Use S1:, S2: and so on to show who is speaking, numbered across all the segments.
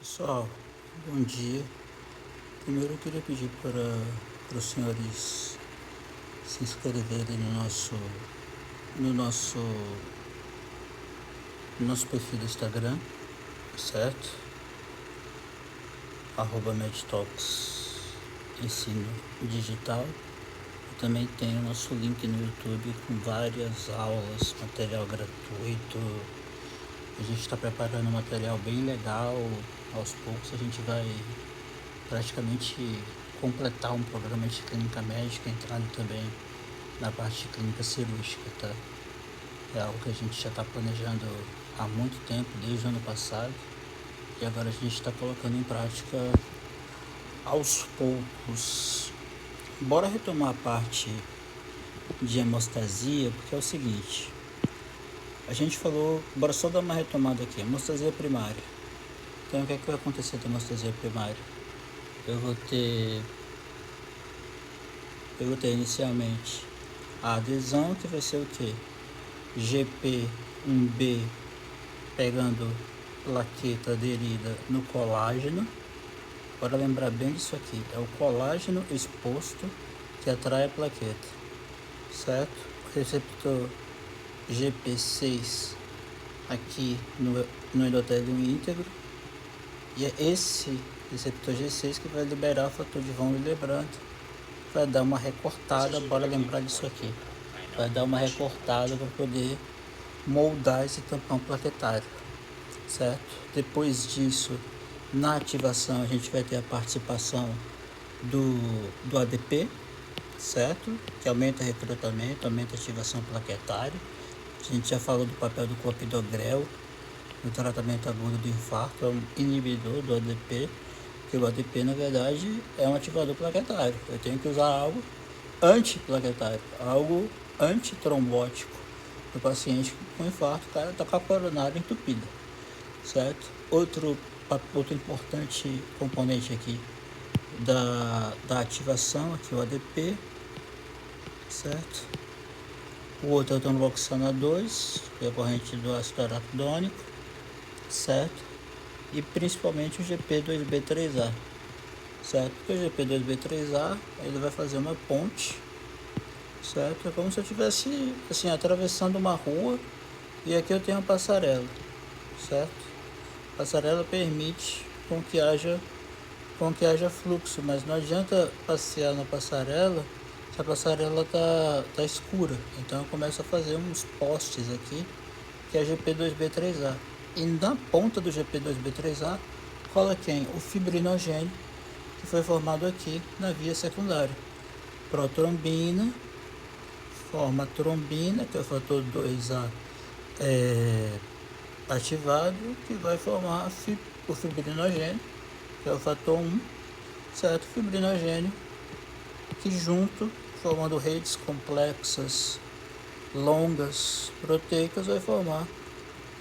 S1: Pessoal, bom dia. Primeiro eu queria pedir para os senhores se inscreverem no nosso perfil do Instagram, certo? @medtalks ensino digital. E também tem o nosso link no YouTube com várias aulas, material gratuito. A gente está preparando um material bem legal. Aos poucos a gente vai praticamente completar um programa de clínica médica, entrando também na parte de clínica cirúrgica, tá? É algo que a gente já está planejando há muito tempo, desde o ano passado, e agora a gente está colocando em prática aos poucos. Bora retomar a parte de hemostasia, porque é o seguinte, a gente falou, bora só dar uma retomada aqui, hemostasia primária. Então o que é que vai acontecer com a hemostasia primária? Eu vou ter inicialmente a adesão, que vai ser o quê? GP1B pegando plaqueta aderida no colágeno. Bora lembrar bem disso aqui, é o colágeno exposto que atrai a plaqueta, certo? O receptor GP6 aqui no endotélio íntegro, e é esse receptor G6 que vai liberar o fator de von Willebrand, vai dar uma recortada, bora lembrar disso aqui, vai dar uma recortada para poder moldar esse tampão plaquetário, certo? Depois disso, na ativação, a gente vai ter a participação do ADP, certo? Que aumenta o recrutamento, aumenta a ativação plaquetária. A gente já falou do papel do clopidogrel no tratamento agudo do infarto, é um inibidor do ADP, que o ADP, na verdade, é um ativador plaquetário. Eu tenho que usar algo antiplaquetário, algo antitrombótico. O paciente com infarto, o cara está com a coronária entupida, certo? Outro importante componente aqui da ativação, aqui o ADP, certo? O outro é o tromboxana 2, decorrente do ácido araquidônico, certo? E principalmente o GP2B3A, certo? Porque o GP2B3A, ele vai fazer uma ponte, certo? É como se eu estivesse, assim, atravessando uma rua e aqui eu tenho uma passarela, certo? A passarela permite com que haja fluxo, mas não adianta passear na passarela se a passarela tá escura. Então eu começo a fazer uns postes aqui, que é GP2B3A. E na ponta do GP2B3A cola quem? O fibrinogênio, que foi formado aqui na via secundária. Protrombina, forma trombina, que é o fator 2A ativado, que vai formar o fibrinogênio, que é o fator 1, certo? Fibrinogênio, que junto, formando redes complexas, longas, proteicas, vai formar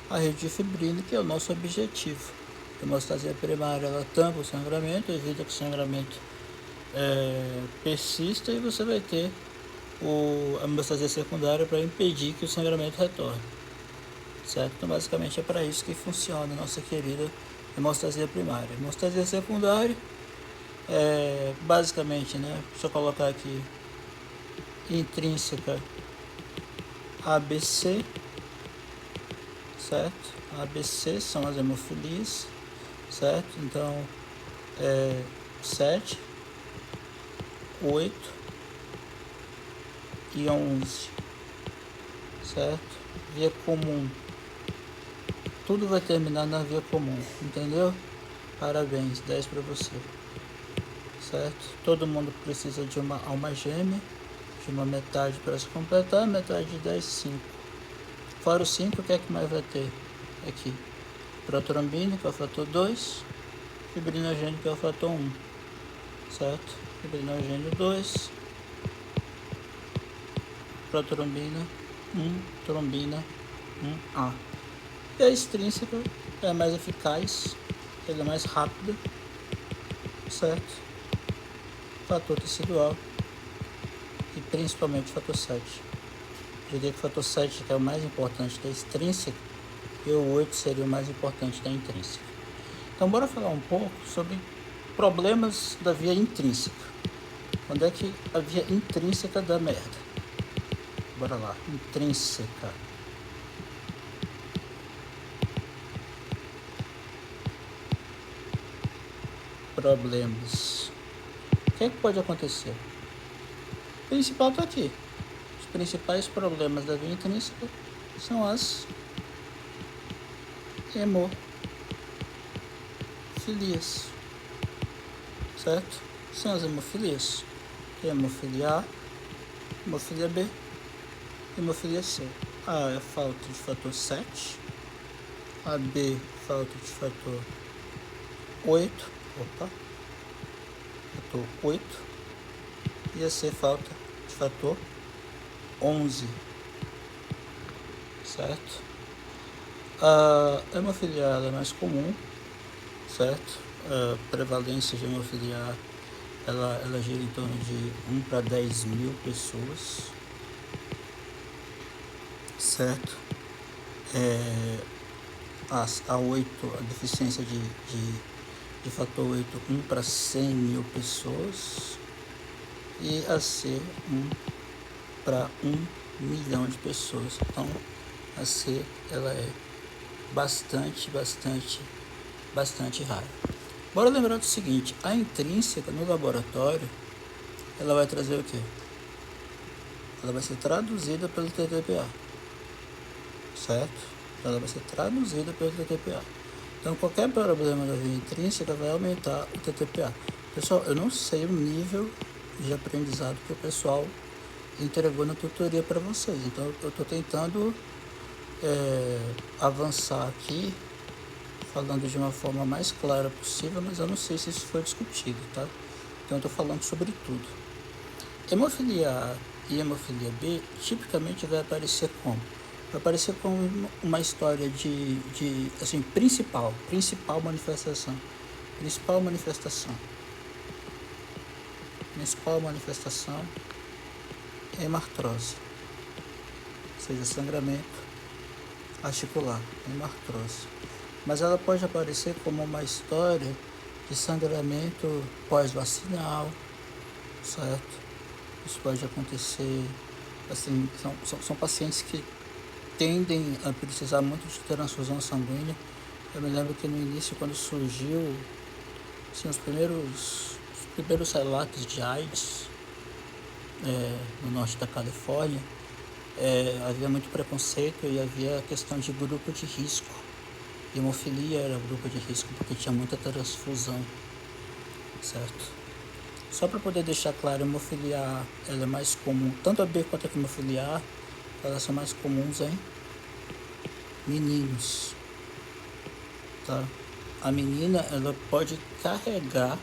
S1: a rede de fibrina, que é o nosso objetivo. A hemostasia primária, ela tampa o sangramento, evita que o sangramento persista, e você vai ter a hemostasia secundária para impedir que o sangramento retorne, certo? Então basicamente é para isso que funciona a nossa querida hemostasia primária. Hemostasia secundária basicamente, né? Deixa eu colocar aqui, intrínseca ABC, certo? ABC são as hemofilias, certo? Então 7, 8 e 11, certo? Via comum, tudo vai terminar na via comum, entendeu? Parabéns, 10 para você, certo? Todo mundo precisa de uma alma gêmea, de uma metade para se completar, metade de 10, 5. Fora o 5, o que é que mais vai ter aqui? Protrombina, que é o fator 2, fibrinogênio, que é o fator 1, certo? Fibrinogênio 2, protrombina 1, trombina 1A. E a extrínseca é a mais eficaz, ela é mais rápida, certo? Fator tecidual e principalmente fator 7. Eu diria que o fator 7 é o mais importante da extrínseca, e o 8 seria o mais importante da intrínseca. Então bora falar um pouco sobre problemas da via intrínseca. Quando é que a via intrínseca dá merda? Bora lá, intrínseca. Problemas. O que é que pode acontecer? O principal está aqui. Os principais problemas da via intrínseca são as hemofilias, certo? São as hemofilias. Hemofilia A, hemofilia B, hemofilia C. A é falta de fator 7, a B falta de fator 8, fator 8, e a C falta de fator 11, certo? A hemofilia é mais comum, certo? A prevalência de hemofilia ela gira em torno de 1 para 10 mil pessoas, certo? A 8, a deficiência de fator 8, 1 para 100 mil pessoas, e a C, 1 para 1 milhão de pessoas. Então, a C, ela é bastante rara. Bora lembrar do seguinte, a intrínseca no laboratório, ela vai trazer o quê? Ela vai ser traduzida pelo TTPA, certo? Ela vai ser traduzida pelo TTPA. Então, qualquer problema da via intrínseca vai aumentar o TTPA. Pessoal, eu não sei o nível de aprendizado que o pessoal entregou na tutoria para vocês. Então, eu estou tentando avançar aqui, falando de uma forma mais clara possível, mas eu não sei se isso foi discutido, tá? Então, eu estou falando sobre tudo. Hemofilia A e hemofilia B tipicamente vai aparecer como? Vai aparecer como uma história de assim, principal manifestação. Principal manifestação é hemartrose, ou seja, sangramento articular, hemartrose. Mas ela pode aparecer como uma história de sangramento pós-vacinal, certo? Isso pode acontecer, assim, são pacientes que tendem a precisar muito de transfusão sanguínea. Eu me lembro que no início, quando surgiu assim, os primeiros relatos de AIDS no norte da Califórnia, havia muito preconceito e havia a questão de grupo de risco. Hemofilia era grupo de risco porque tinha muita transfusão, certo? Só para poder deixar claro, a hemofilia A ela é mais comum, tanto a B quanto a hemofilia A, elas são mais comuns em meninos, tá? A menina, ela pode carregar,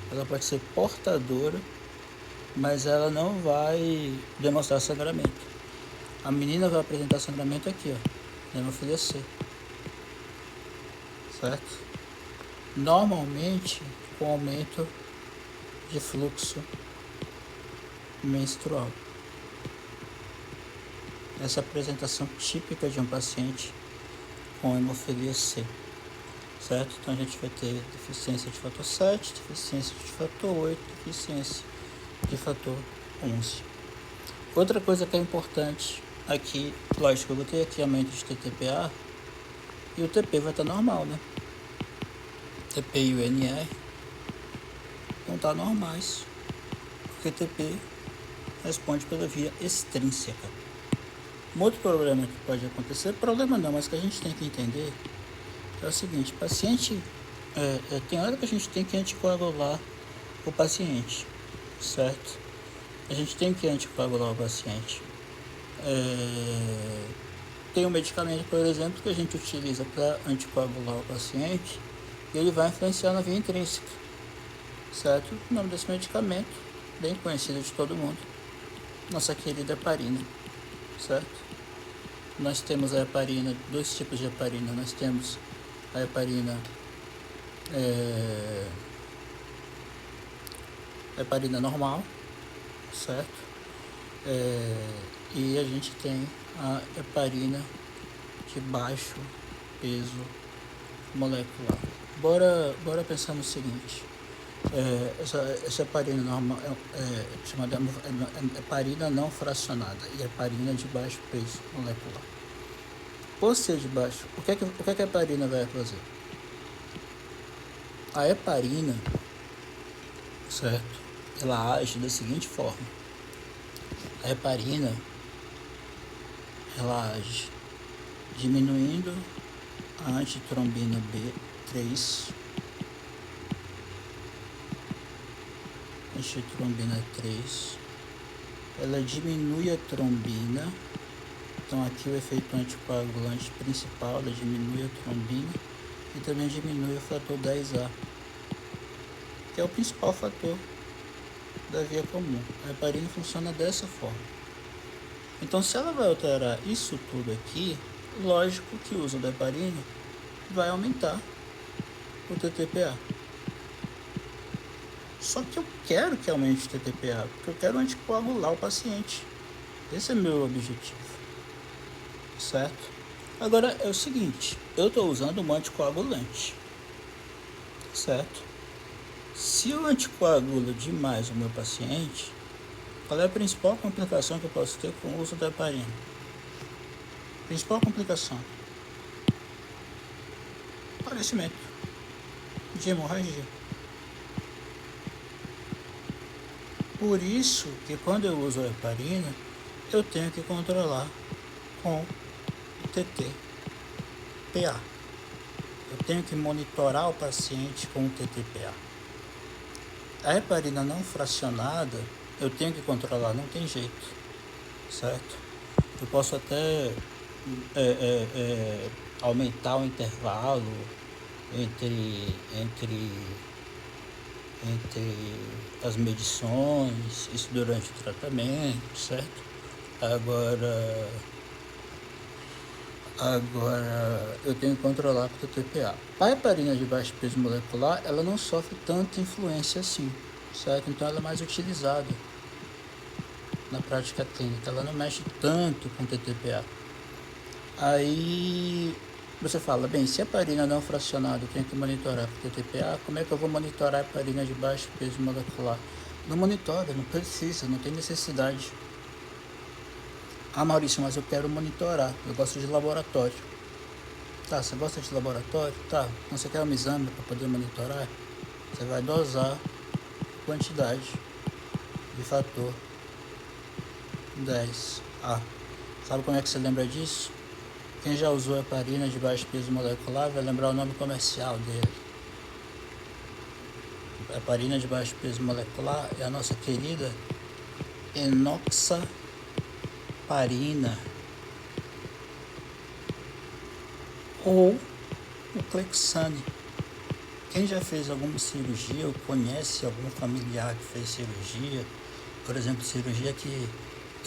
S1: ela pode ser portadora, mas ela não vai demonstrar sangramento. A menina vai apresentar sangramento aqui, ó, na hemofilia C, certo? Normalmente com aumento de fluxo menstrual. Essa é a apresentação típica de um paciente com hemofilia C, certo? Então a gente vai ter deficiência de fator 7, deficiência de fator 8, deficiência de fator 11. Outra coisa que é importante aqui, lógico, eu botei aqui aumento de TTPA e o TP vai estar normal, né? TP e o NR vão estar normais, porque TP responde pela via extrínseca. Um outro problema que pode acontecer, problema não, mas que a gente tem que entender é o seguinte, paciente, tem hora que a gente tem que anticoagular o paciente, certo? A gente tem que anticoagular o paciente. Tem um medicamento, por exemplo, que a gente utiliza para anticoagular o paciente e ele vai influenciar na via intrínseca, certo? O nome desse medicamento, bem conhecido de todo mundo, nossa querida heparina, certo? Nós temos a heparina, dois tipos de heparina. Nós temos a heparina normal, certo? E a gente tem a heparina de baixo peso molecular, Bora pensar no seguinte. Essa heparina normal é chamada heparina não fracionada e heparina de baixo peso molecular. Por ser de baixo, o que é que a heparina vai fazer? A heparina, certo? Ela age da seguinte forma. A heparina, ela age diminuindo a antitrombina B3, antitrombina 3, ela diminui a trombina, então aqui o efeito anticoagulante principal, ela diminui a trombina e também diminui o fator 10A, que é o principal fator da via comum. A heparina funciona dessa forma. Então, se ela vai alterar isso tudo aqui, lógico que o uso da heparina vai aumentar o TTPA. Só que eu quero que aumente o TTPA, porque eu quero anticoagular o paciente. Esse é meu objetivo, certo? Agora é o seguinte, eu estou usando um anticoagulante, certo? Se eu anticoagulo demais o meu paciente, qual é a principal complicação que eu posso ter com o uso da heparina? Principal complicação: aparecimento de hemorragia. Por isso que quando eu uso a heparina, eu tenho que controlar com o TTPA. Eu tenho que monitorar o paciente com o TTPA. A heparina não fracionada, eu tenho que controlar, não tem jeito, certo? Eu posso até aumentar o intervalo entre as medições, isso durante o tratamento, certo? Agora eu tenho que controlar com o TTPA. A heparina de baixo peso molecular, ela não sofre tanta influência assim, certo? Então ela é mais utilizada na prática clínica, ela não mexe tanto com o TTPA. Aí você fala, bem, se a heparina não fracionada eu tenho que monitorar com o TTPA, como é que eu vou monitorar a heparina de baixo peso molecular? Não monitora, não precisa, não tem necessidade. Ah, Maurício, mas eu quero monitorar, eu gosto de laboratório. Tá, você gosta de laboratório? Tá, então você quer um exame para poder monitorar? Você vai dosar a quantidade de fator 10A. Sabe como é que você lembra disso? Quem já usou heparina de baixo peso molecular vai lembrar o nome comercial dele. A heparina de baixo peso molecular é a nossa querida enoxaparina. Ou o Clexane. Quem já fez alguma cirurgia ou conhece algum familiar que fez cirurgia, por exemplo, cirurgia que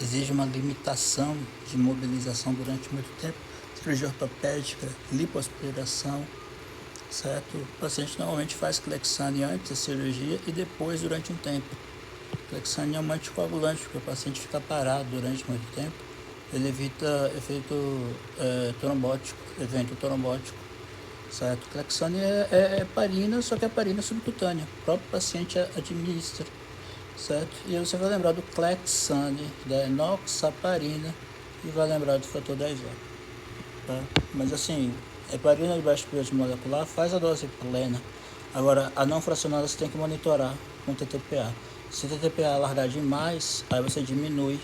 S1: exige uma limitação de mobilização durante muito tempo, cirurgia ortopédica, lipoaspiração, certo? O paciente normalmente faz Clexane antes da cirurgia e depois durante um tempo. Clexane é um anticoagulante, porque o paciente fica parado durante muito tempo, ele evita efeito trombótico, evento trombótico, certo? Clexane é heparina, só que é heparina subcutânea, o próprio paciente administra, certo? E aí você vai lembrar do Clexane, da enoxaparina e vai lembrar do fator 10A, tá? Mas assim, heparina de baixo peso molecular faz a dose plena. Agora, a não fracionada você tem que monitorar com TTPA. Se o TTPA largar demais, aí você diminui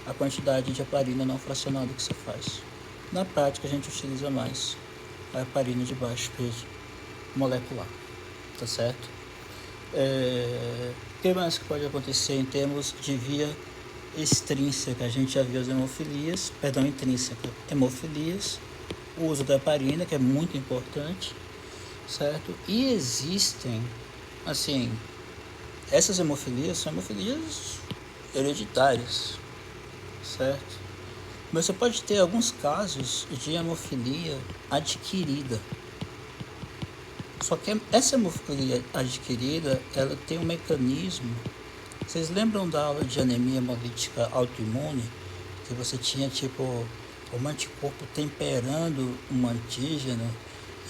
S1: a quantidade de heparina não fracionada que você faz. Na prática, a gente utiliza mais a heparina de baixo peso molecular, tá certo? O que mais que pode acontecer em termos de via extrínseca? A gente já viu as intrínseca, hemofilias, o uso da heparina, que é muito importante, certo? E existem, assim, essas hemofilias são hemofilias hereditárias, certo? Mas você pode ter alguns casos de hemofilia adquirida. Só que essa hemofilia adquirida, ela tem um mecanismo. Vocês lembram da aula de anemia hemolítica autoimune? Que você tinha tipo um anticorpo temperando um antígeno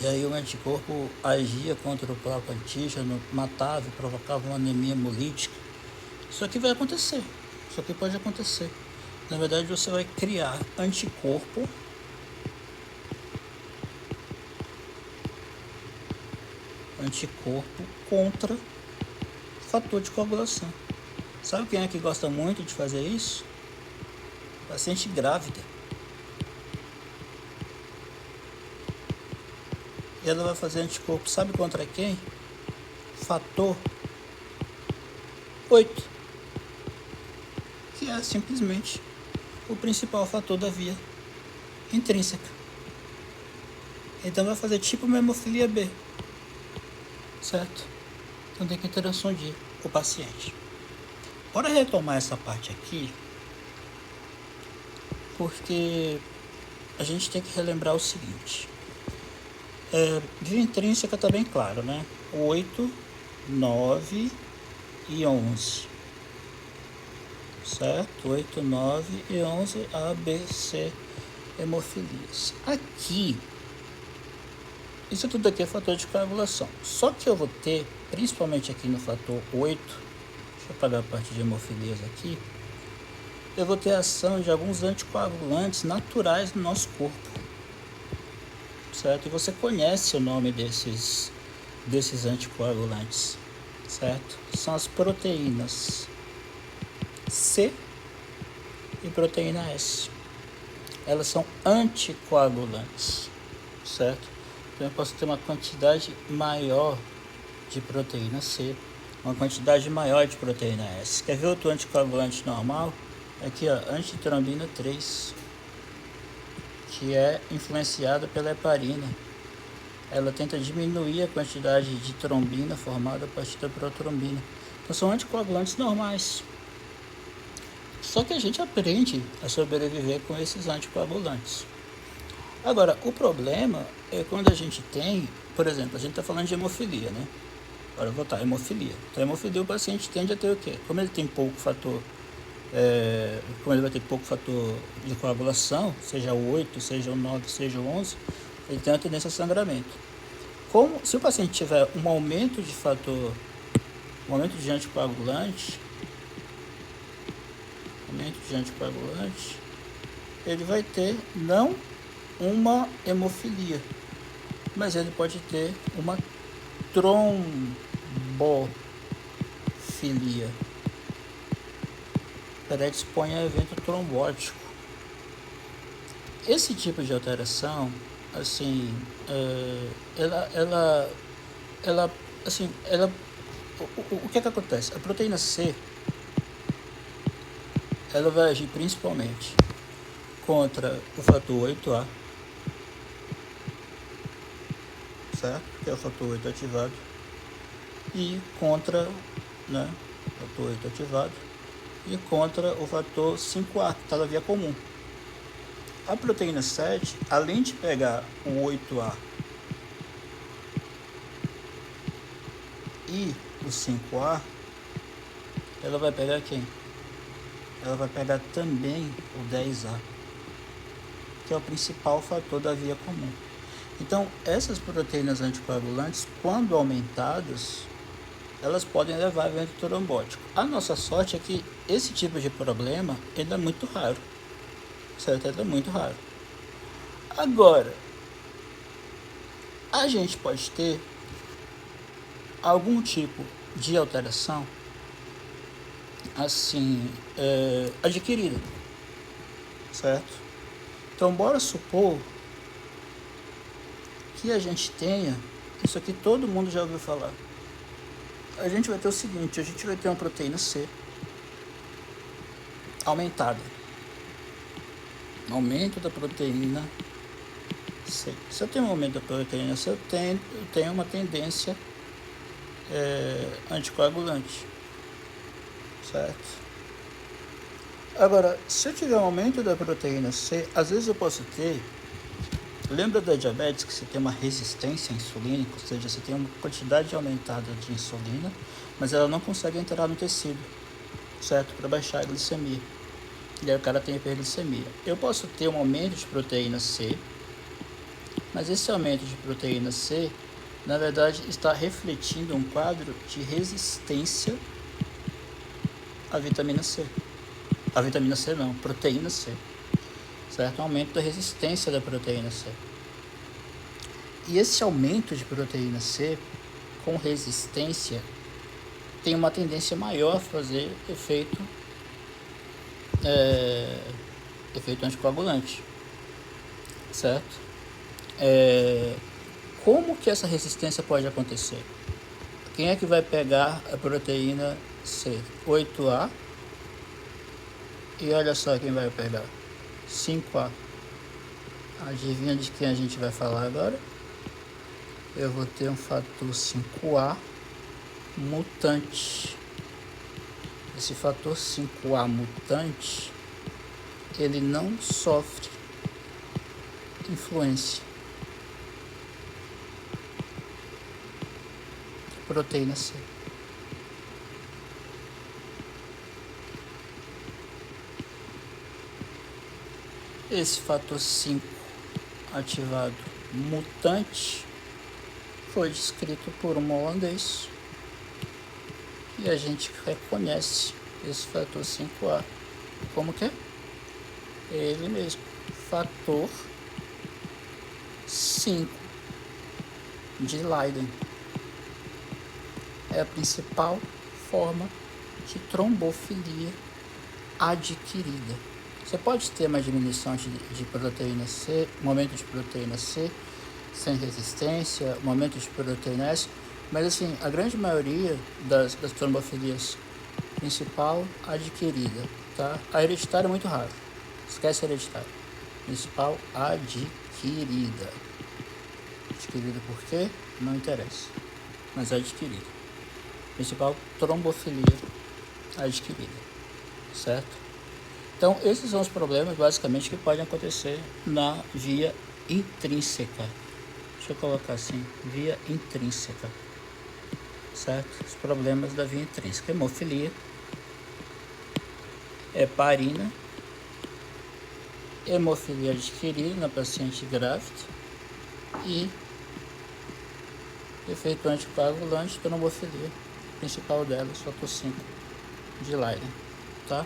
S1: E aí o anticorpo agia contra o próprio antígeno, matava e provocava uma anemia hemolítica. Isso aqui vai acontecer, isso aqui pode acontecer. Na verdade, você vai criar anticorpo contra fator de coagulação. Sabe quem é que gosta muito de fazer isso? Paciente grávida. E ela vai fazer anticorpo, sabe contra quem? Fator 8, que é simplesmente o principal fator da via intrínseca. Então vai fazer tipo uma hemofilia B, certo? Então tem que interagir o paciente. Bora retomar essa parte aqui, porque a gente tem que relembrar o seguinte. Via intrínseca está bem claro, né? 8, 9 e 11. Certo? 8, 9 e 11, A, B, C, hemofilias. Aqui, isso tudo aqui é fator de coagulação. Só que eu vou ter, principalmente aqui no fator 8, deixa eu apagar a parte de hemofilias aqui, eu vou ter a ação de alguns anticoagulantes naturais no nosso corpo. Certo? E você conhece o nome desses anticoagulantes, certo? São as proteínas C e proteína S. Elas são anticoagulantes, certo? Então eu posso ter uma quantidade maior de proteína C, uma quantidade maior de proteína S. Quer ver outro anticoagulante normal? Aqui, ó, antitrombina 3, que é influenciada pela heparina. Ela tenta diminuir a quantidade de trombina formada a partir da protrombina. Então são anticoagulantes normais. Só que a gente aprende a sobreviver com esses anticoagulantes. Agora, o problema é quando a gente tem, por exemplo, a gente está falando de hemofilia, né? Agora eu vou botar hemofilia. Então, hemofilia o paciente tende a ter o quê? Como ele tem pouco fator, como ele vai ter pouco fator de coagulação, seja o 8, seja o 9, seja o 11, ele tem uma tendência a sangramento. Se o paciente tiver um aumento de fator, um aumento de anticoagulante, ele vai ter não uma hemofilia, mas ele pode ter uma trombofilia, predispõe a evento trombótico. Esse tipo de alteração, assim, o que acontece? A proteína C, ela vai agir principalmente contra o fator 8A, certo? Que é o fator 8 ativado, e contra, né, o fator 8 ativado, e contra o fator 5A, que está na via comum. A proteína 7, além de pegar o 8A e o 5A, ela vai pegar quem? Ela vai pegar também o 10A, que é o principal fator da via comum. Então, essas proteínas anticoagulantes, quando aumentadas, elas podem levar a evento trombótico. A nossa sorte é que esse tipo de problema ele é muito raro, certo? Ele é muito raro. Agora, a gente pode ter algum tipo de alteração assim, adquirida, certo? Então, bora supor que a gente tenha, isso aqui todo mundo já ouviu falar, a gente vai ter o seguinte, a gente vai ter uma proteína C aumentada, aumento da proteína C. Se eu tenho um aumento da proteína C, eu tenho uma tendência anticoagulante, certo? Agora, se eu tiver um aumento da proteína C, às vezes eu posso ter, lembra da diabetes que você tem uma resistência insulínica, ou seja, você tem uma quantidade aumentada de insulina, mas ela não consegue entrar no tecido, certo? Para baixar a glicemia. E aí o cara tem hiperglicemia. Eu posso ter um aumento de proteína C Mas esse aumento de proteína C, na verdade, está refletindo um quadro de resistência à vitamina C. A vitamina C não, proteína C. Certo? Um aumento da resistência da proteína C. E esse aumento de proteína C com resistência tem uma tendência maior a fazer efeito anticoagulante, certo? Como que essa resistência pode acontecer? Quem é que vai pegar a proteína C? 8A. E olha só quem vai pegar. 5A. Adivinha de quem a gente vai falar agora? Eu vou ter um fator 5A mutante. Esse fator 5A mutante, ele não sofre influência de proteína C. Esse fator 5 ativado mutante foi descrito por um holandês e a gente reconhece esse fator 5A como que é? Ele mesmo, fator 5 de Leiden. É a principal forma de trombofilia adquirida. Você pode ter uma diminuição de proteína C, um aumento de proteína C, sem resistência, um aumento de proteína S, mas assim, a grande maioria das trombofilias principal adquirida, tá? A hereditária é muito raro, esquece a hereditária. Principal adquirida. Adquirida por quê? Não interessa, mas adquirida. Principal trombofilia adquirida, certo? Então, esses são os problemas, basicamente, que podem acontecer na via intrínseca. Deixa eu colocar assim, via intrínseca, certo? Os problemas da via intrínseca. Hemofilia, heparina, hemofilia adquirida na paciente grávida e efeito anticoagulante, trombofilia, principal delas, fator 5 de Leiden, tá?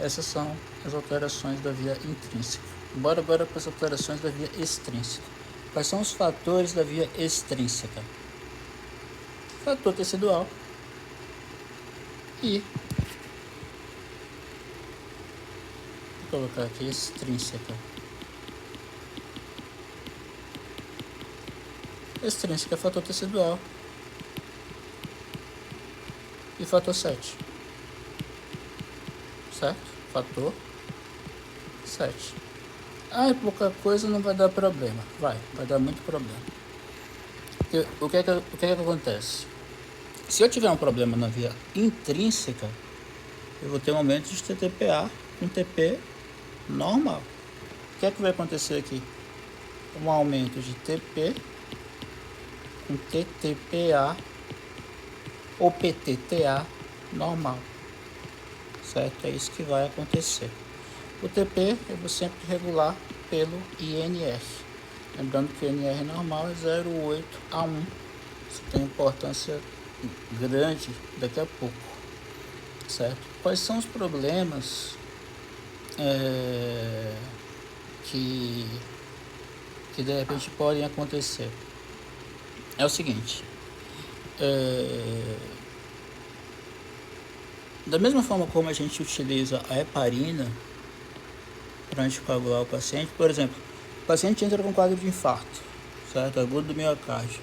S1: Essas são as alterações da via intrínseca. Bora agora para as alterações da via extrínseca. Quais são os fatores da via extrínseca? Fator tecidual e, vou colocar aqui, extrínseca. Extrínseca é fator tecidual e fator 7. Certo? Fator 7. É pouca coisa, não vai dar problema. Vai dar muito problema. Porque, o que é que acontece? Se eu tiver um problema na via intrínseca, eu vou ter um aumento de TTPA com TP normal. O que é que vai acontecer aqui? Um aumento de TP com TTPA ou PTTA normal. Certo? É isso que vai acontecer. O TP eu vou sempre regular pelo INR. Lembrando que o INR normal é 0,8 a 1. Isso tem importância grande daqui a pouco. Certo? Quais são os problemas que de repente podem acontecer? É o seguinte. Da mesma forma como a gente utiliza a heparina para anticoagular o paciente, por exemplo, o paciente entra com quadro de infarto, certo? Agudo do miocárdio.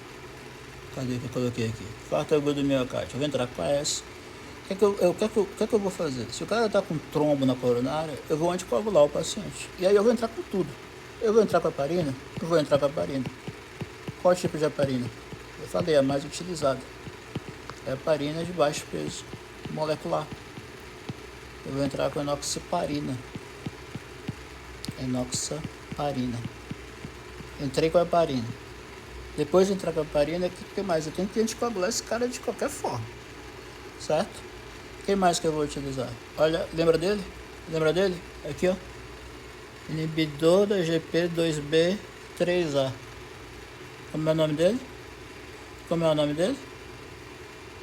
S1: Cadê que eu coloquei aqui? Infarto agudo do miocárdio. Eu vou entrar com a S. O que é que eu vou fazer? Se o cara está com trombo na coronária, eu vou anticoagular o paciente. E aí eu vou entrar com tudo. Eu vou entrar com a heparina? Eu vou entrar com a heparina. Qual tipo de heparina? Eu falei, a mais utilizada. É a heparina de baixo peso molecular. Eu vou entrar com enoxaparina. Entrei com a heparina. Depois de entrar com a heparina, o que mais? Eu tenho que anticoagular esse cara de qualquer forma. Certo? Quem mais que eu vou utilizar? Olha, lembra dele? Aqui, ó. Inibidor da GP2B3A. Como é o nome dele?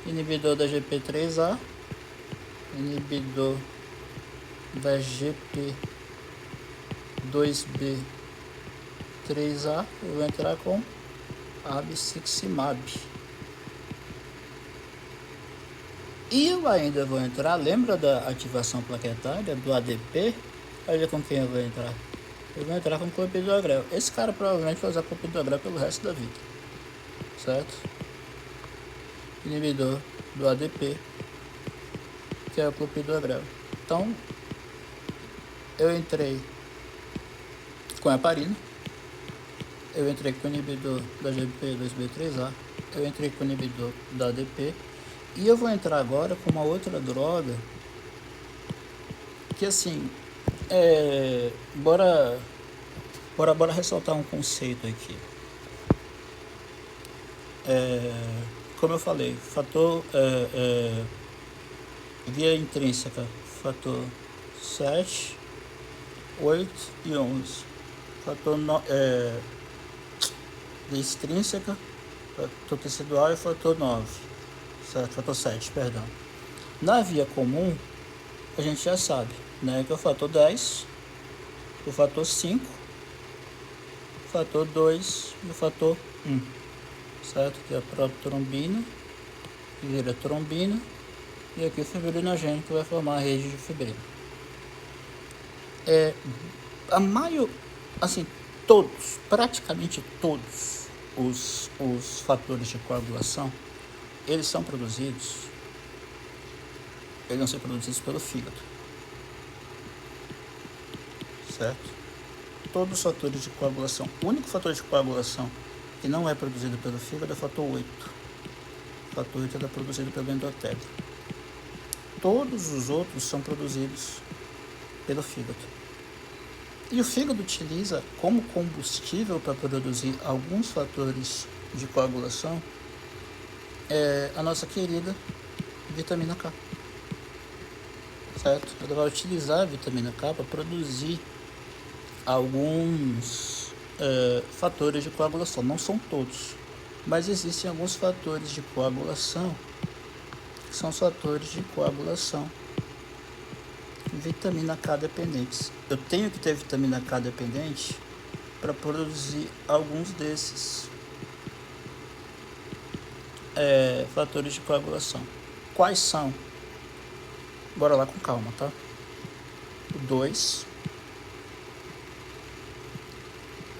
S1: Inibidor da GP3A. Inibidor da GP2B3A. Eu vou entrar com abciximab. E eu ainda vou entrar, lembra da ativação plaquetária, do ADP? Olha com quem eu vou entrar. Eu vou entrar com clopidogrel. Esse cara provavelmente vai usar clopidogrel pelo resto da vida. Certo? Inibidor do ADP, que é o clopidogrel. Então, eu entrei com a heparina. Eu entrei com o inibidor da GP2B3A. Eu entrei com o inibidor da ADP. E eu vou entrar agora com uma outra droga que, assim, bora ressaltar um conceito aqui. Como eu falei, fator via intrínseca, fator 7, 8 e 11. Fator de extrínseca, fator tecidual e fator 9. Certo? Fator 7, perdão. Na via comum, a gente já sabe, né, que é o fator 10, o fator 5, o fator 2 e o fator 1, certo? Que é a protrombina, que vira trombina, e aqui o fibrinogênio, que vai formar a rede de fibrina. Praticamente todos os fatores de coagulação, eles não são produzidos pelo fígado, certo? Todos os fatores de coagulação. O único fator de coagulação que não é produzido pelo fígado é o fator 8. O fator 8 é produzido pelo endotélio. Todos os outros são produzidos pelo fígado. E o fígado utiliza como combustível para produzir alguns fatores de coagulação a nossa querida vitamina K. Certo? Ela vai utilizar a vitamina K para produzir alguns fatores de coagulação. Não são todos, mas existem alguns fatores de coagulação que são os fatores de coagulação vitamina K dependentes. Eu tenho que ter vitamina K dependente para produzir alguns desses fatores de coagulação. Quais são? Bora lá com calma, tá? O 2,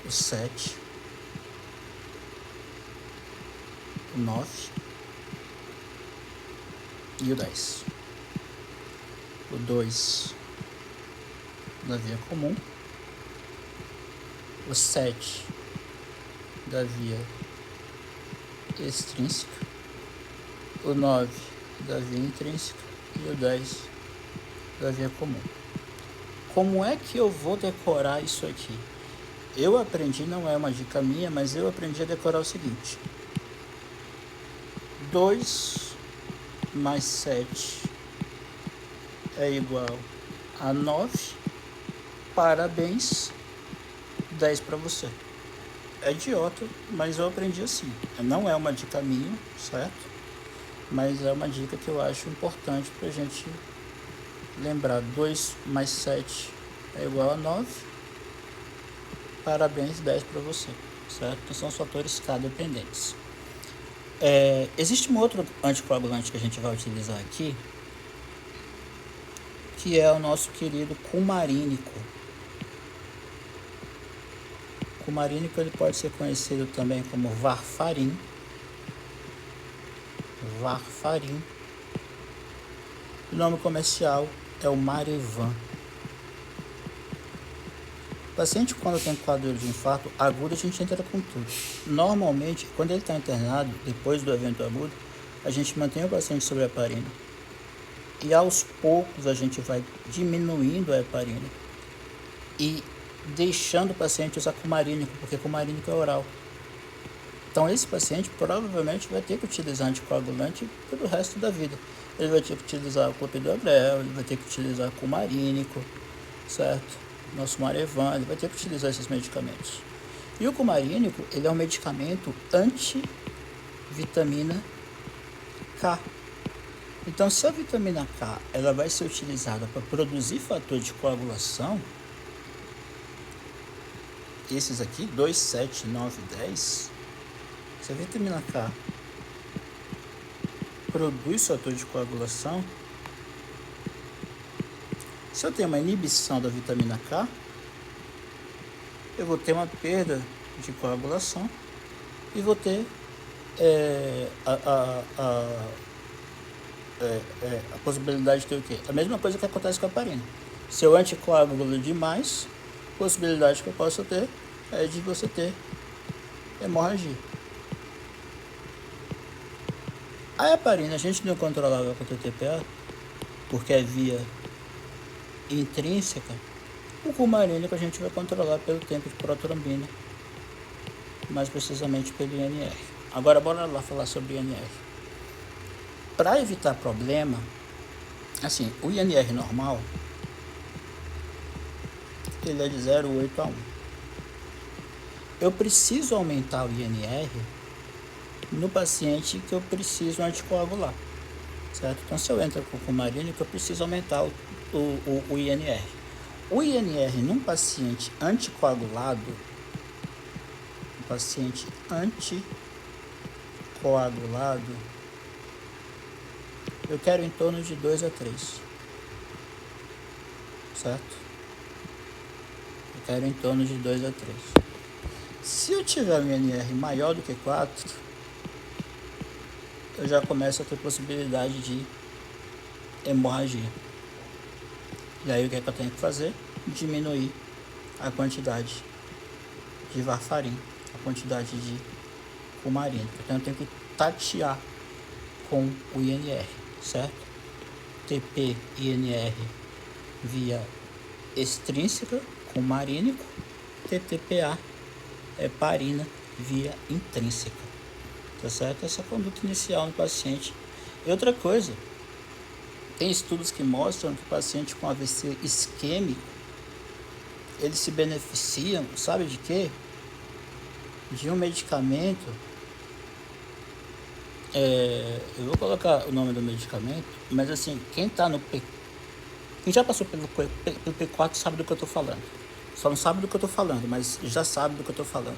S1: o 7, o 9 e o 10. O 2 da via comum, o 7 da via extrínseca, o 9 da via intrínseca e o 10 da via comum. Como é que eu vou decorar isso aqui? Eu aprendi, não é uma dica minha, mas eu aprendi a decorar o seguinte: 2 mais 7 é igual a 9, parabéns, 10 para você. É idiota, mas eu aprendi assim. Não é uma dica minha, certo? Mas é uma dica que eu acho importante pra gente lembrar. 2 mais 7 é igual a 9, parabéns, 10 para você, certo? Que são os fatores K dependentes. Existe um outro anticoagulante que a gente vai utilizar aqui, que é o nosso querido cumarínico. O cumarínico ele pode ser conhecido também como varfarin. O nome comercial é o Marevan. O paciente, quando tem quadro de infarto agudo, a gente entra com tudo. Normalmente, quando ele está internado, depois do evento agudo, a gente mantém o paciente sobre a heparina. E aos poucos a gente vai diminuindo a heparina e deixando o paciente usar cumarínico, porque cumarínico é oral. Então esse paciente provavelmente vai ter que utilizar anticoagulante pelo resto da vida. Ele vai ter que utilizar o clopidogrel, ele vai ter que utilizar cumarínico, certo? nosso Marevan, ele vai ter que utilizar esses medicamentos. E o cumarínico, ele é um medicamento anti-vitamina K. Então, se a vitamina K ela vai ser utilizada para produzir fator de coagulação, esses aqui, 2, 7, 9, 10, se a vitamina K produz fator de coagulação, se eu tenho uma inibição da vitamina K, eu vou ter uma perda de coagulação e vou ter a possibilidade de ter o quê? A mesma coisa que acontece com a heparina. Se eu anticoagulo demais, a possibilidade que eu posso ter é de você ter hemorragia. A heparina a gente não controlava com o TTPA, porque é via intrínseca. O cumarínico a gente vai controlar pelo tempo de protrombina, mais precisamente pelo INR. Agora bora lá falar sobre o INR. Para evitar problema, assim, o INR normal, ele é de 0,8 a 1. Eu preciso aumentar o INR no paciente que eu preciso anticoagular, certo? Então, se eu entro com o cumarínico, eu preciso aumentar o INR. O INR num paciente anticoagulado, eu quero em torno de 2 a 3, certo? Eu quero em torno de 2 a 3. Se eu tiver um INR maior do que 4, eu já começo a ter possibilidade de hemorragia. E aí o que é que eu tenho que fazer? Diminuir a quantidade de varfarin, a quantidade de cumarínico. Então eu tenho que tatear com o INR, certo? TP INR via extrínseca, cumarínico, TTPA heparina via intrínseca, tá certo? Essa é a conduta inicial no paciente. E outra coisa, tem estudos que mostram que o paciente com AVC isquêmico, eles se beneficiam, sabe de quê? De um medicamento, eu vou colocar o nome do medicamento, mas assim, quem já passou pelo P4 sabe do que eu estou falando. Só não sabe do que eu estou falando, mas já sabe do que eu estou falando.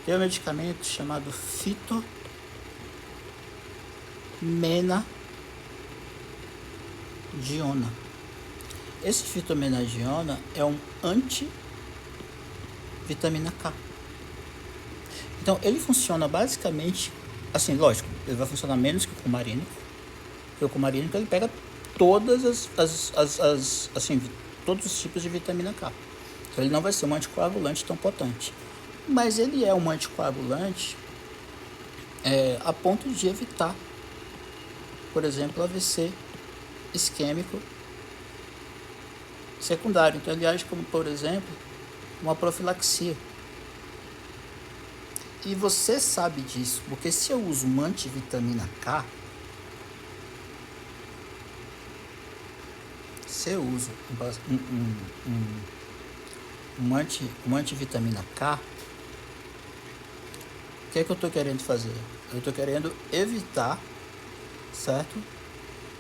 S1: Tem um medicamento chamado fitomenadiona. Esse fitomenadiona é um anti-vitamina K. Então, ele funciona basicamente, assim, lógico, ele vai funcionar menos que o cumarínico, porque o cumarínico ele pega todas todos os tipos de vitamina K. Então, ele não vai ser um anticoagulante tão potente. Mas ele é um anticoagulante a ponto de evitar, por exemplo, AVC isquêmico secundário. Então ele age como, por exemplo, uma profilaxia. E você sabe disso, porque se eu uso uma antivitamina K, se eu uso uma antivitamina K, o que é que eu estou querendo fazer? Eu estou querendo evitar, certo?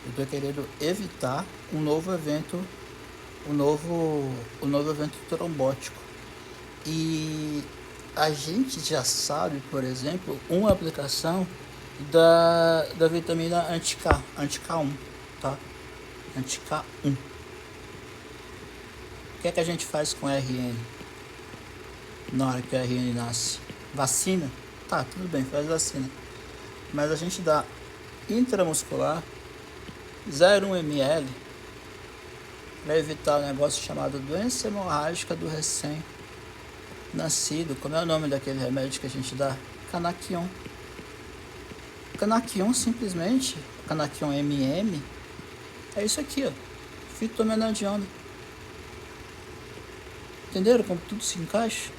S1: Eu estou querendo evitar um novo evento trombótico. E a gente já sabe, por exemplo, uma aplicação da vitamina anti-K, anti-K1, tá? Anti-K1. O que é que a gente faz com RN na hora que o RN nasce? Vacina? Tá, tudo bem, faz vacina. Mas a gente dá intramuscular 0,1 ml para evitar um negócio chamado doença hemorrágica do recém-nascido. Como é o nome daquele remédio que a gente dá? Canaquion. Canaquion simplesmente, Canaquion MM, é isso aqui, ó, fitomenadiona. Entenderam como tudo se encaixa?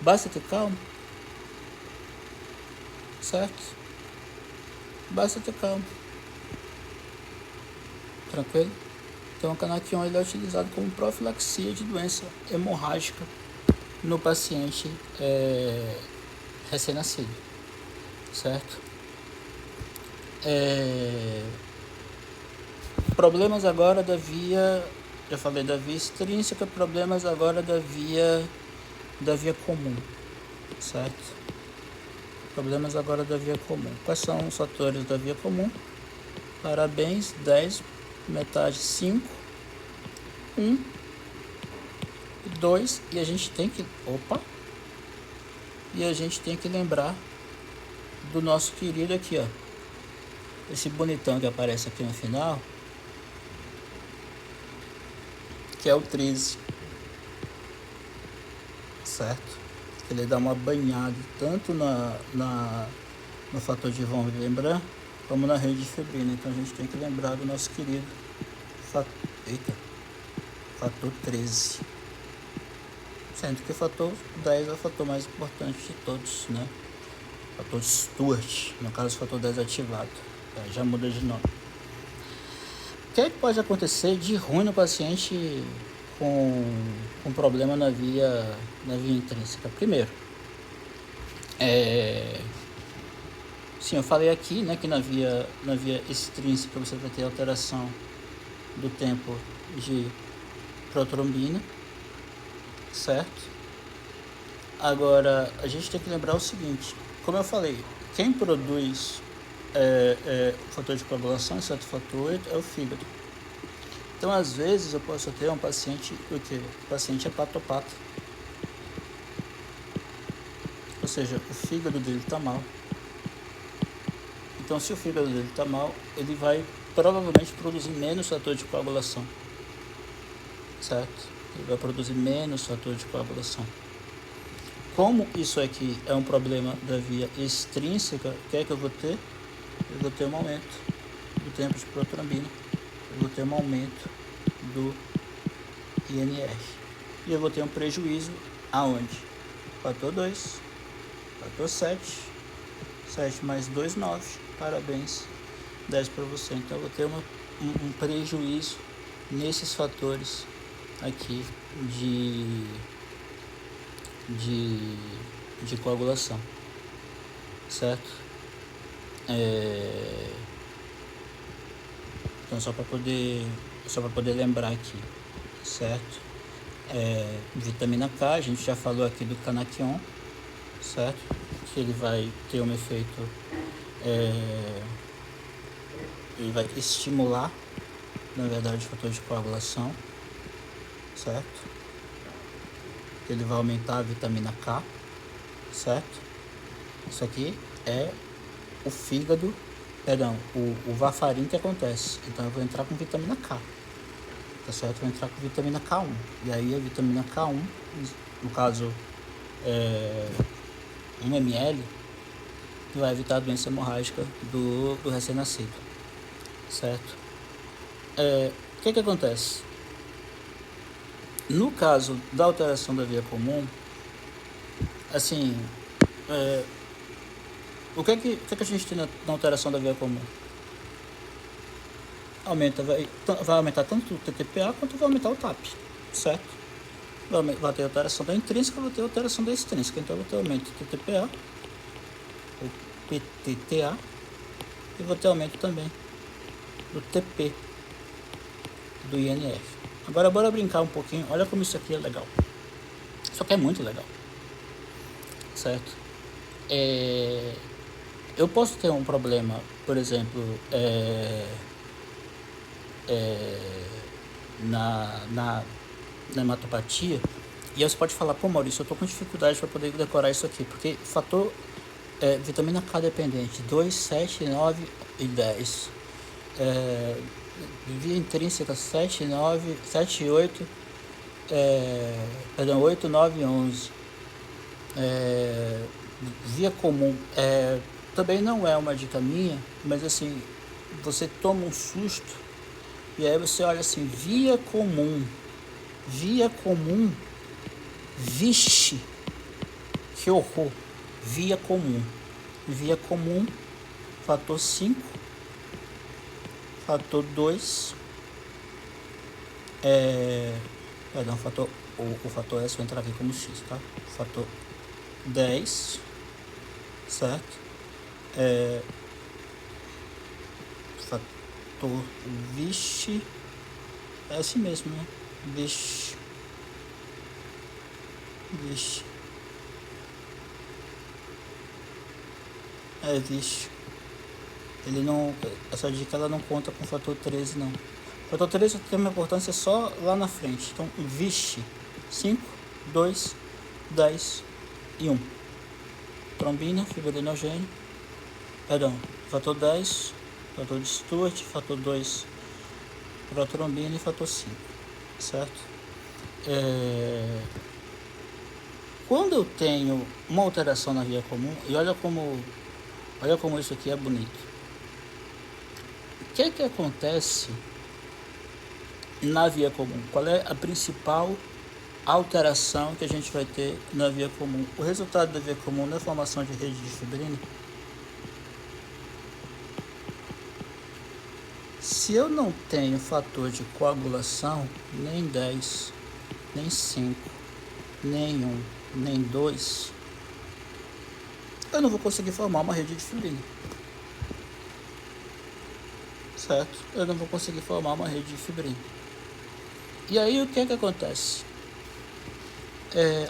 S1: Basta ter calma, certo? Basta ter calma. Tranquilo? Então o Canaquion ele é utilizado como profilaxia de doença hemorrágica no paciente recém-nascido, certo? Problemas agora da via, já falei da via extrínseca, problemas agora da via comum, certo? Problemas agora da via comum. Quais são os fatores da via comum? Parabéns, 10, metade 5, 1, 2, e a gente tem que, e a gente tem que lembrar do nosso querido aqui, ó, esse bonitão que aparece aqui no final, que é o 13, certo? Ele dá uma banhada tanto no fator de von Willebrand como na rede fibrina. Então a gente tem que lembrar do nosso querido fator 13. Sendo que o fator 10 é o fator mais importante de todos, né? Fator Stuart, no caso o fator 10 ativado. Já muda de nome. O que é que pode acontecer de ruim no paciente com problema na via intrínseca? Primeiro, sim, eu falei aqui, né, que na via extrínseca você vai ter alteração do tempo de protrombina, certo? Agora, a gente tem que lembrar o seguinte, como eu falei, quem produz o fator de coagulação, exceto o fator 8, é o fígado. Então, às vezes, eu posso ter um paciente, o paciente hepatopata. Ou seja, o fígado dele está mal. Então, se o fígado dele está mal, ele vai provavelmente produzir menos fator de coagulação. Certo? Ele vai produzir menos fator de coagulação. Como isso aqui é um problema da via extrínseca, o que é que eu vou ter? Eu vou ter um aumento do tempo de protrombina. Eu vou ter um aumento do INR. E eu vou ter um prejuízo aonde? Fator 2, fator 7, 7 mais 2, 9. Parabéns, 10 para você. Então eu vou ter um prejuízo nesses fatores aqui de coagulação, certo? Então só para poder lembrar aqui, certo? Vitamina K, a gente já falou aqui do Canaquion, certo? Que ele vai ter um efeito, ele vai estimular, na verdade, o fator de coagulação, certo? Ele vai aumentar a vitamina K, certo? Isso aqui é o fígado, o varfarin que acontece. Então eu vou entrar com vitamina K, tá certo? Eu vou entrar com vitamina K1. E aí a vitamina K1, no caso 1 ml, vai evitar a doença hemorrágica do recém-nascido, certo? O que acontece? No caso da alteração da via comum, assim, o que a gente tem na alteração da via comum? Vai aumentar tanto o TTPA quanto vai aumentar o TAP, certo? Vai ter alteração da intrínseca, vai ter alteração da extrínseca. Então eu vou ter aumento do TTPA, o PTTA, e vou ter aumento também do TP, do INF. Agora bora brincar um pouquinho. Olha como isso aqui é legal. Isso aqui é muito legal, certo? Eu posso ter um problema, por exemplo, na hematopatia, e aí você pode falar, pô Maurício, eu tô com dificuldade para poder decorar isso aqui, porque fator vitamina K dependente, 2, 7, 9 e 10. Via intrínseca 7, 9, 7 e 8, 8, 9 e 11. Via comum, também não é uma dica minha, mas assim, você toma um susto, e aí você olha assim, via comum, vixe, que horror, via comum, fator 5, fator 2, Perdão, o fator S vai entrar aqui como X, tá? Fator 10, certo? Fator vixe, é assim mesmo, né? Vixe. Vixe. Vixe. Ele não. Essa dica ela não conta com o fator 13, não. O fator 13 tem uma importância só lá na frente. Então, vixe. 5, 2, 10 e 1. Trombina, fibrinogênio. Perdão. Fator 10, fator de Stuart, fator 2 protrombina e fator 5. Certo? Quando eu tenho uma alteração na via comum, e olha como isso aqui é bonito. O que é que acontece na via comum? Qual é a principal alteração que a gente vai ter na via comum? O resultado da via comum não é a formação de rede de fibrina. Se eu não tenho fator de coagulação, nem 10, nem 5, nem 1, nem 2, eu não vou conseguir formar uma rede de fibrina. Certo? Eu não vou conseguir formar uma rede de fibrina. E aí o que é que acontece?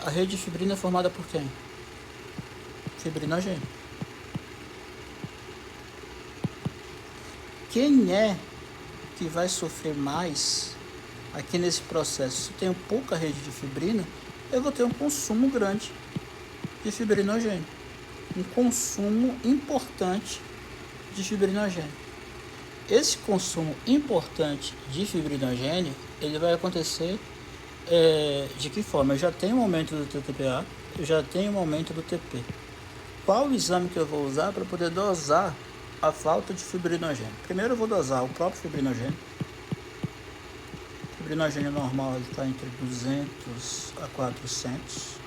S1: A rede de fibrina é formada por quem? Fibrinogênio. Quem é que vai sofrer mais aqui nesse processo? Se eu tenho pouca rede de fibrina, eu vou ter um consumo grande de fibrinogênio. Um consumo importante de fibrinogênio. Esse consumo importante de fibrinogênio, ele vai acontecer de que forma? Eu já tenho um aumento do TTPA, eu já tenho um aumento do TP. Qual o exame que eu vou usar para poder dosar a falta de fibrinogênio? Primeiro eu vou dosar o próprio fibrinogênio. O fibrinogênio normal está entre 200 a 400.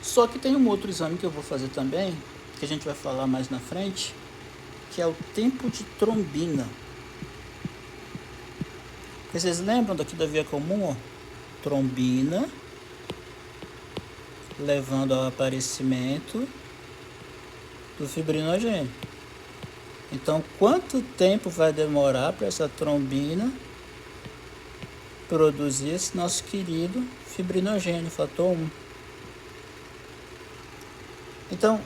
S1: Só que tem um outro exame que eu vou fazer também, que a gente vai falar mais na frente, que é o tempo de trombina. Vocês lembram daqui da via comum? Ó? Trombina, levando ao aparecimento do fibrinogênio. Então, quanto tempo vai demorar para essa trombina produzir esse nosso querido fibrinogênio, fator 1? Então,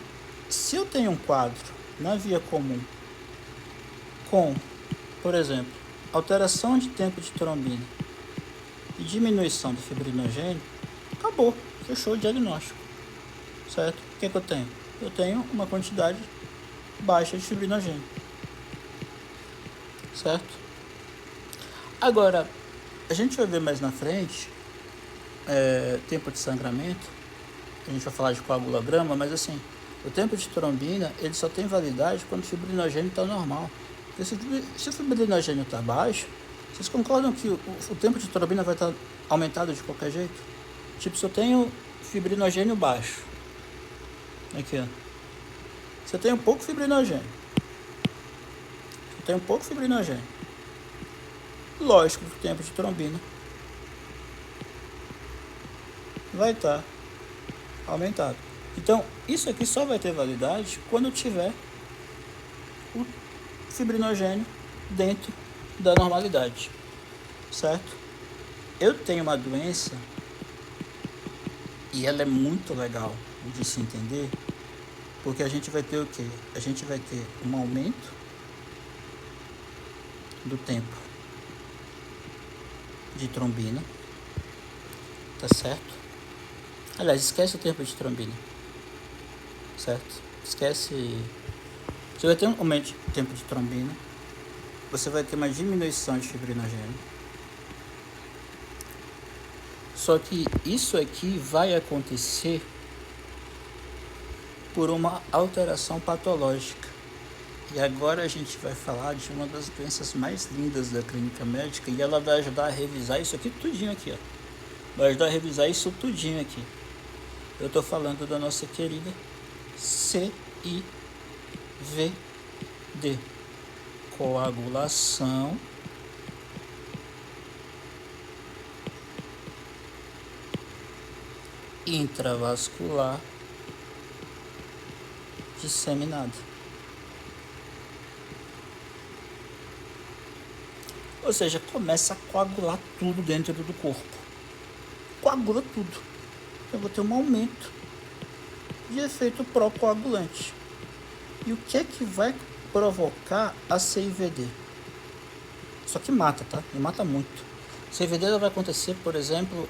S1: se eu tenho um quadro na via comum com, por exemplo, alteração de tempo de trombina e diminuição do fibrinogênio, acabou, fechou o diagnóstico, certo? O que é que eu tenho? Eu tenho uma quantidade baixa de fibrinogênio, certo? Agora, a gente vai ver mais na frente tempo de sangramento, a gente vai falar de coagulograma, mas assim, o tempo de trombina, ele só tem validade quando o fibrinogênio está normal. Porque se o fibrinogênio está baixo, vocês concordam que o tempo de trombina vai estar aumentado de qualquer jeito? Tipo, se eu tenho fibrinogênio baixo, aqui ó, se eu tenho pouco fibrinogênio, lógico que o tempo de trombina vai estar aumentado. Então, isso aqui só vai ter validade quando eu tiver o fibrinogênio dentro da normalidade, certo? Eu tenho uma doença e ela é muito legal de se entender, porque a gente vai ter o quê? A gente vai ter um aumento do tempo de trombina, tá certo? Aliás, esquece o tempo de trombina, certo? Esquece. Você vai ter um aumento de tempo de trombina, você vai ter uma diminuição de fibrinogênio. Só que isso aqui vai acontecer por uma alteração patológica. E agora a gente vai falar de uma das doenças mais lindas da clínica médica, e ela vai ajudar a revisar isso aqui tudinho aqui, ó. Vai ajudar a revisar isso tudinho aqui. Eu estou falando da nossa querida CIVD, coagulação intravascular disseminada. Ou seja, começa a coagular tudo dentro do corpo. Coagula tudo. Eu vou ter um aumento de efeito pró-coagulante. E o que é que vai provocar a CIVD? Só que mata, tá? E mata muito. A CIVD ela vai acontecer, por exemplo,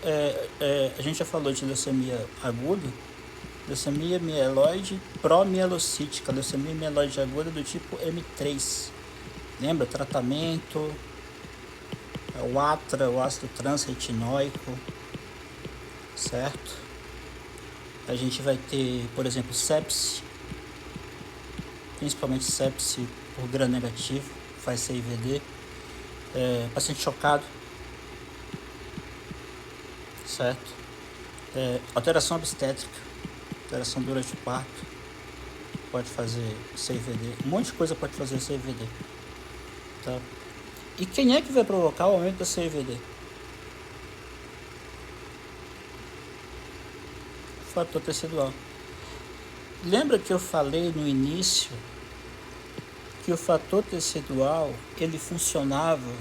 S1: a gente já falou de leucemia aguda, leucemia mieloide pró-mielocítica, leucemia mieloide aguda do tipo M3. Lembra? Tratamento, o ATRA, o ácido transretinóico, certo? A gente vai ter, por exemplo, sepse, principalmente sepse por gram negativo, faz CIVD, paciente chocado, certo? Alteração obstétrica, alteração durante o parto, pode fazer CIVD, um monte de coisa pode fazer CIVD, tá? E quem é que vai provocar o aumento da CIVD? Fator tecidual. Lembra que eu falei no início que o fator tecidual ele funcionava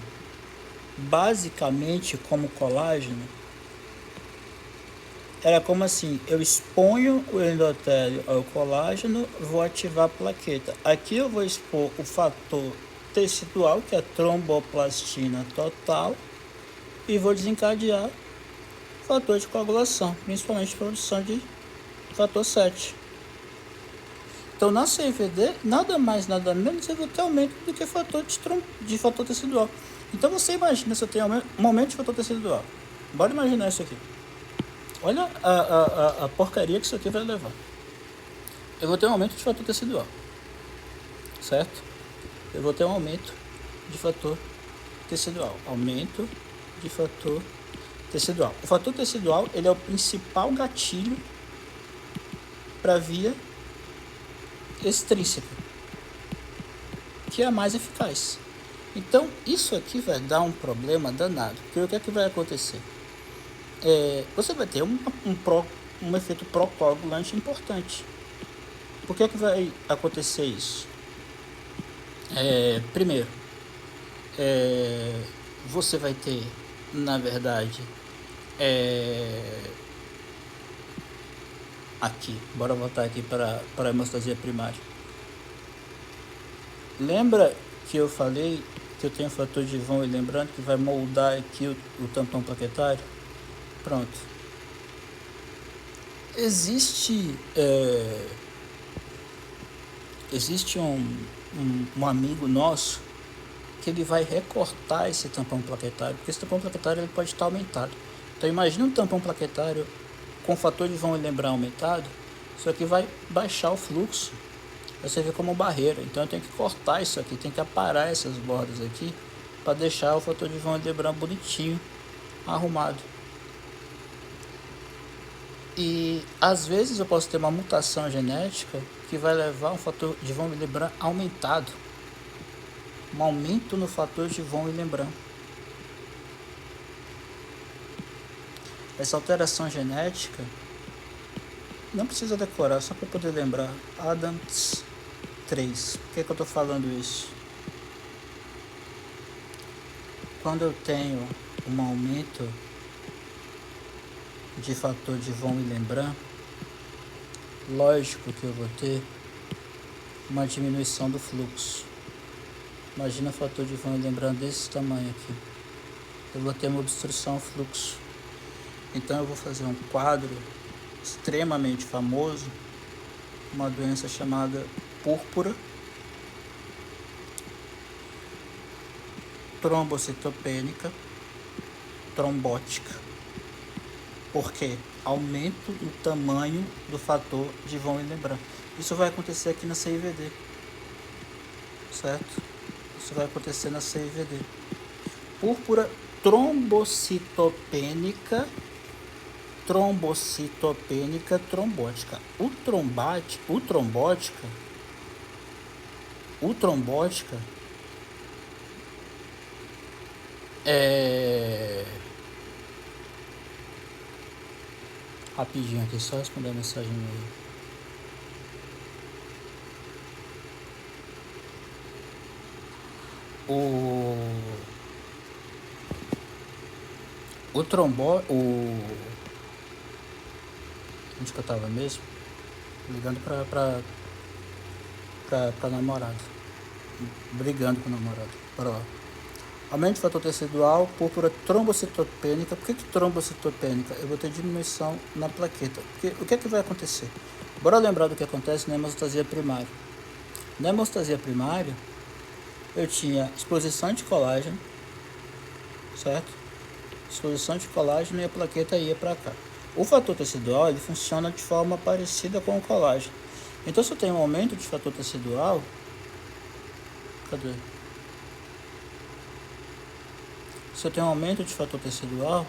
S1: basicamente como colágeno? Era como assim, eu exponho o endotélio ao colágeno, vou ativar a plaqueta. Aqui eu vou expor o fator tecidual, que é a tromboplastina total, e vou desencadear o fator de coagulação, principalmente produção de fator 7. Então, na CIVD, nada mais, nada menos, eu vou ter aumento do que fator de fator tecidual. Então, você imagina se eu tenho um aumento de fator tecidual. Bora imaginar isso aqui. Olha a porcaria que isso aqui vai levar. Eu vou ter um aumento de fator tecidual, certo? Eu vou ter um aumento de fator tecidual. Aumento de fator tecidual. O fator tecidual ele é o principal gatilho para a via extrínseca, que é a mais eficaz. Então, isso aqui vai dar um problema danado. Porque o que é que vai acontecer? Você vai ter um efeito pró-coagulante importante. Por que é que vai acontecer isso? Primeiro, você vai ter, na verdade, aqui, bora voltar aqui para a hemostasia primária. Lembra que eu falei que eu tenho fator de Von, e lembrando que vai moldar aqui o tampão plaquetário? Pronto. Existe um amigo nosso que ele vai recortar esse tampão plaquetário, porque esse tampão plaquetário ele pode estar aumentado. Então imagina um tampão plaquetário com fator de Von Willebrand aumentado, isso aqui vai baixar o fluxo, vai servir como barreira. Então eu tenho que cortar isso aqui, tem que aparar essas bordas aqui para deixar o fator de Von Willebrand bonitinho, arrumado. E às vezes eu posso ter uma mutação genética que vai levar um fator de Von Willebrand aumentado, um aumento no fator de Von Willebrand. Essa alteração genética não precisa decorar, só para poder lembrar. Adams 3. Por que eu estou falando isso? Quando eu tenho um aumento de fator de Von Willebrand, lógico que eu vou ter uma diminuição do fluxo. Imagina o fator de Von Willebrand desse tamanho aqui. Eu vou ter uma obstrução ao fluxo. Então eu vou fazer um quadro extremamente famoso, uma doença chamada púrpura trombocitopênica trombótica. Por quê? Aumento no tamanho do fator de Von Willebrand. Isso vai acontecer aqui na CIVD, certo? Isso vai acontecer na CIVD. Púrpura trombocitopênica trombótica. O trombótica Rapidinho aqui, só responder a mensagem aí. O trombone, onde que eu tava mesmo? Ligando pra namorada. Brigando com o namorado. Bora lá. Aumento de fator tecidual, púrpura trombocitopênica. Por que trombocitopênica? Eu vou ter diminuição na plaqueta. Porque o que é que vai acontecer? Bora lembrar do que acontece na hemostasia primária. Na hemostasia primária, eu tinha exposição de colágeno, certo? Exposição de colágeno e a plaqueta ia para cá. O fator tecidual, ele funciona de forma parecida com o colágeno. Então, se eu tenho um aumento de fator tecidual, cadê? Se eu tenho um aumento de fator tecidual,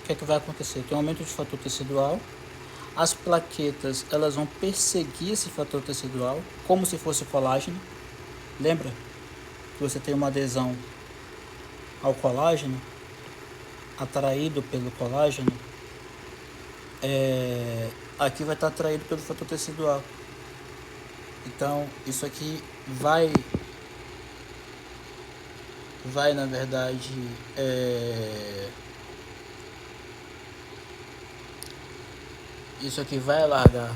S1: o que é que vai acontecer? Eu tenho um aumento de fator tecidual, as plaquetas, elas vão perseguir esse fator tecidual, como se fosse colágeno. Lembra que você tem uma adesão ao colágeno, atraído pelo colágeno? Aqui vai estar atraído pelo fator tecidual. Então, isso aqui vai na verdade, isso aqui vai alargar,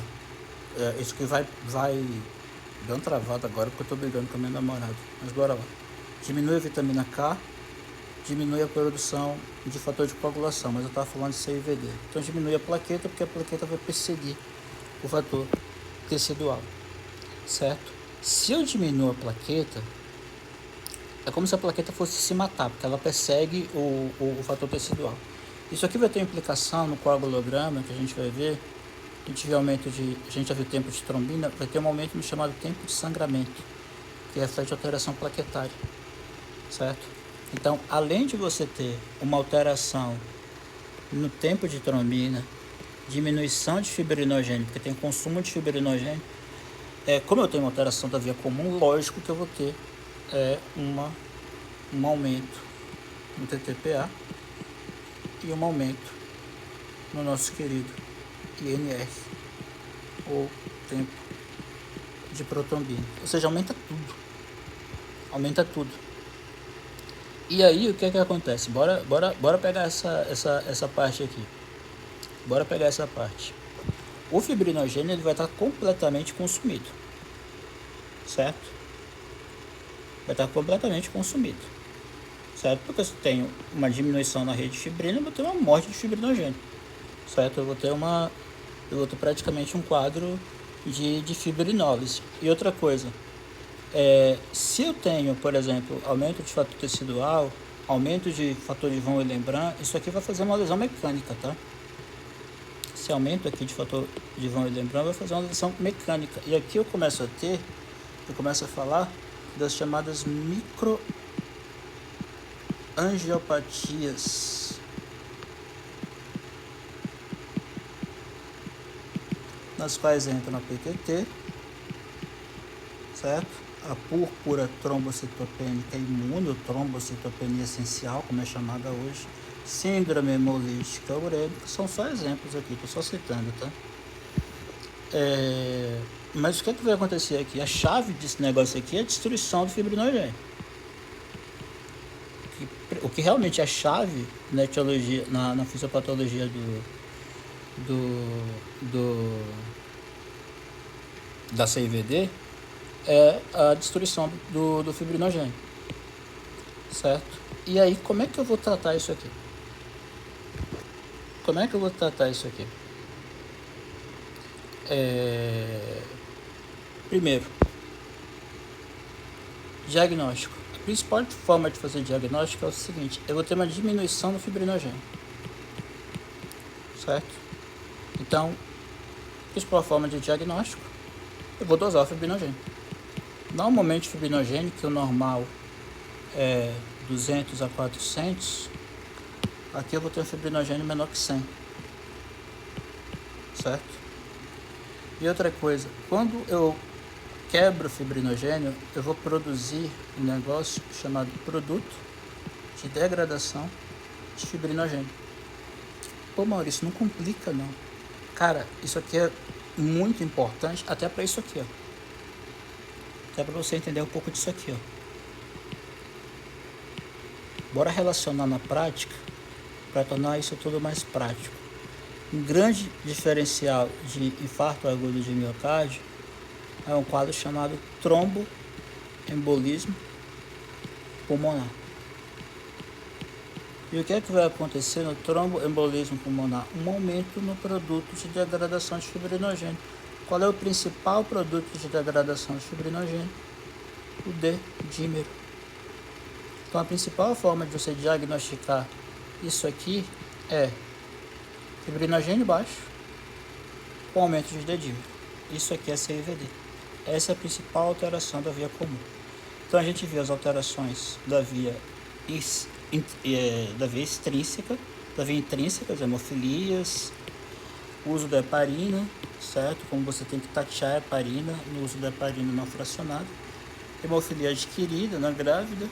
S1: isso aqui vai, deu uma travada agora porque eu tô brigando com a minha namorada, mas bora lá. Diminui a vitamina K, diminui a produção de fator de coagulação, mas eu tava falando de CIVD. Então diminui a plaqueta, porque a plaqueta vai perseguir o fator tecidual, certo? Se eu diminuo a plaqueta, é como se a plaqueta fosse se matar, porque ela persegue o fator tecidual. Isso aqui vai ter implicação no coagulograma, que a gente vai ver. A gente já viu tempo de trombina, vai ter um aumento chamado tempo de sangramento, que reflete alteração plaquetária, certo? Então, além de você ter uma alteração no tempo de trombina, diminuição de fibrinogênio, porque tem consumo de fibrinogênio, como eu tenho uma alteração da via comum, lógico que eu vou ter um aumento no TTPA e um aumento no nosso querido INR, ou tempo de protrombina. Ou seja, aumenta tudo. E aí, o que é que acontece? Bora pegar essa parte aqui. O fibrinogênio, ele vai estar completamente consumido, certo? Vai estar completamente consumido, certo? Porque se eu tenho uma diminuição na rede de fibrina, eu vou ter uma morte de fibrinogênio, certo? Eu vou ter praticamente um quadro de fibrinólise. E outra coisa, se eu tenho, por exemplo, aumento de fator tecidual, aumento de fator de von Willebrand, isso aqui vai fazer uma lesão mecânica, tá? Esse aumento aqui de fator de von Willebrand vai fazer uma lesão mecânica. E aqui eu começo a falar das chamadas microangiopatias, nas quais entram a PTT, certo? A púrpura trombocitopênica imune, ou trombocitopenia essencial, como é chamada hoje, síndrome hemolítica urêmica, são só exemplos aqui, estou só citando, tá? Mas o que vai acontecer aqui? A chave desse negócio aqui é a destruição do fibrinogênio. O que realmente é a chave na etiologia, na fisiopatologia da CIVD é a destruição do fibrinogênio, certo? E aí, como é que eu vou tratar isso aqui? Primeiro, diagnóstico. A principal forma de fazer diagnóstico é o seguinte: eu vou ter uma diminuição no fibrinogênio, certo? Então, a principal forma de diagnóstico, eu vou dosar o fibrinogênio. Normalmente, o fibrinogênio, que o normal é 200 a 400, aqui eu vou ter um fibrinogênio menor que 100, certo? E outra coisa, quando eu quebro o fibrinogênio, eu vou produzir um negócio chamado produto de degradação de fibrinogênio. Pô, Maurício, não complica não. Cara, isso aqui é muito importante, até para isso aqui, ó. Até para você entender um pouco disso aqui, ó. Bora relacionar na prática para tornar isso tudo mais prático. Um grande diferencial de infarto agudo de miocárdio é um quadro chamado tromboembolismo pulmonar. E o que é que vai acontecer no tromboembolismo pulmonar? Um aumento no produto de degradação de fibrinogênio. Qual é o principal produto de degradação de fibrinogênio? O D-dímero. Então a principal forma de você diagnosticar isso aqui é fibrinogênio baixo com aumento de D-dímero. Isso aqui é CIVD. Essa é a principal alteração da via comum. Então a gente vê as alterações da via extrínseca, da via intrínseca, as hemofilias, uso da heparina, certo? Como você tem que tatear a heparina no uso da heparina não fracionada. Hemofilia adquirida na grávida,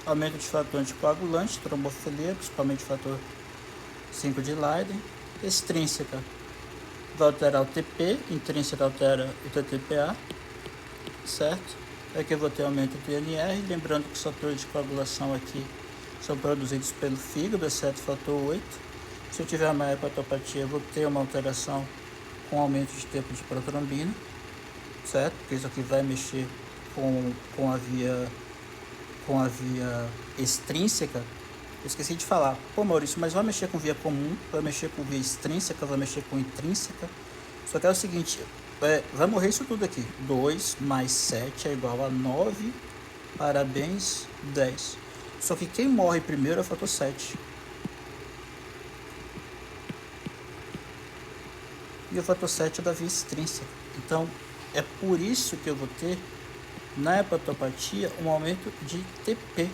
S1: aumento de fator anticoagulante, trombofilia, principalmente fator 5 de Leiden. Extrínseca vai alterar o TP, intrínseca altera o TTPA, certo? Aqui eu vou ter aumento do INR, lembrando que os fatores de coagulação aqui são produzidos pelo fígado, exceto o fator 8. Se eu tiver uma hepatopatia, eu vou ter uma alteração com aumento de tempo de protrombina, certo? Porque isso aqui vai mexer com a via extrínseca. Eu esqueci de falar. Pô, Maurício, mas vai mexer com via comum, vai mexer com via extrínseca, vai mexer com intrínseca. Só que é o seguinte, vai morrer isso tudo aqui. 2 mais 7 é igual a 9, parabéns, 10. Só que quem morre primeiro é o fator 7. E o fator 7 é da via extrínseca. Então, é por isso que eu vou ter, na hepatopatia, um aumento de TP.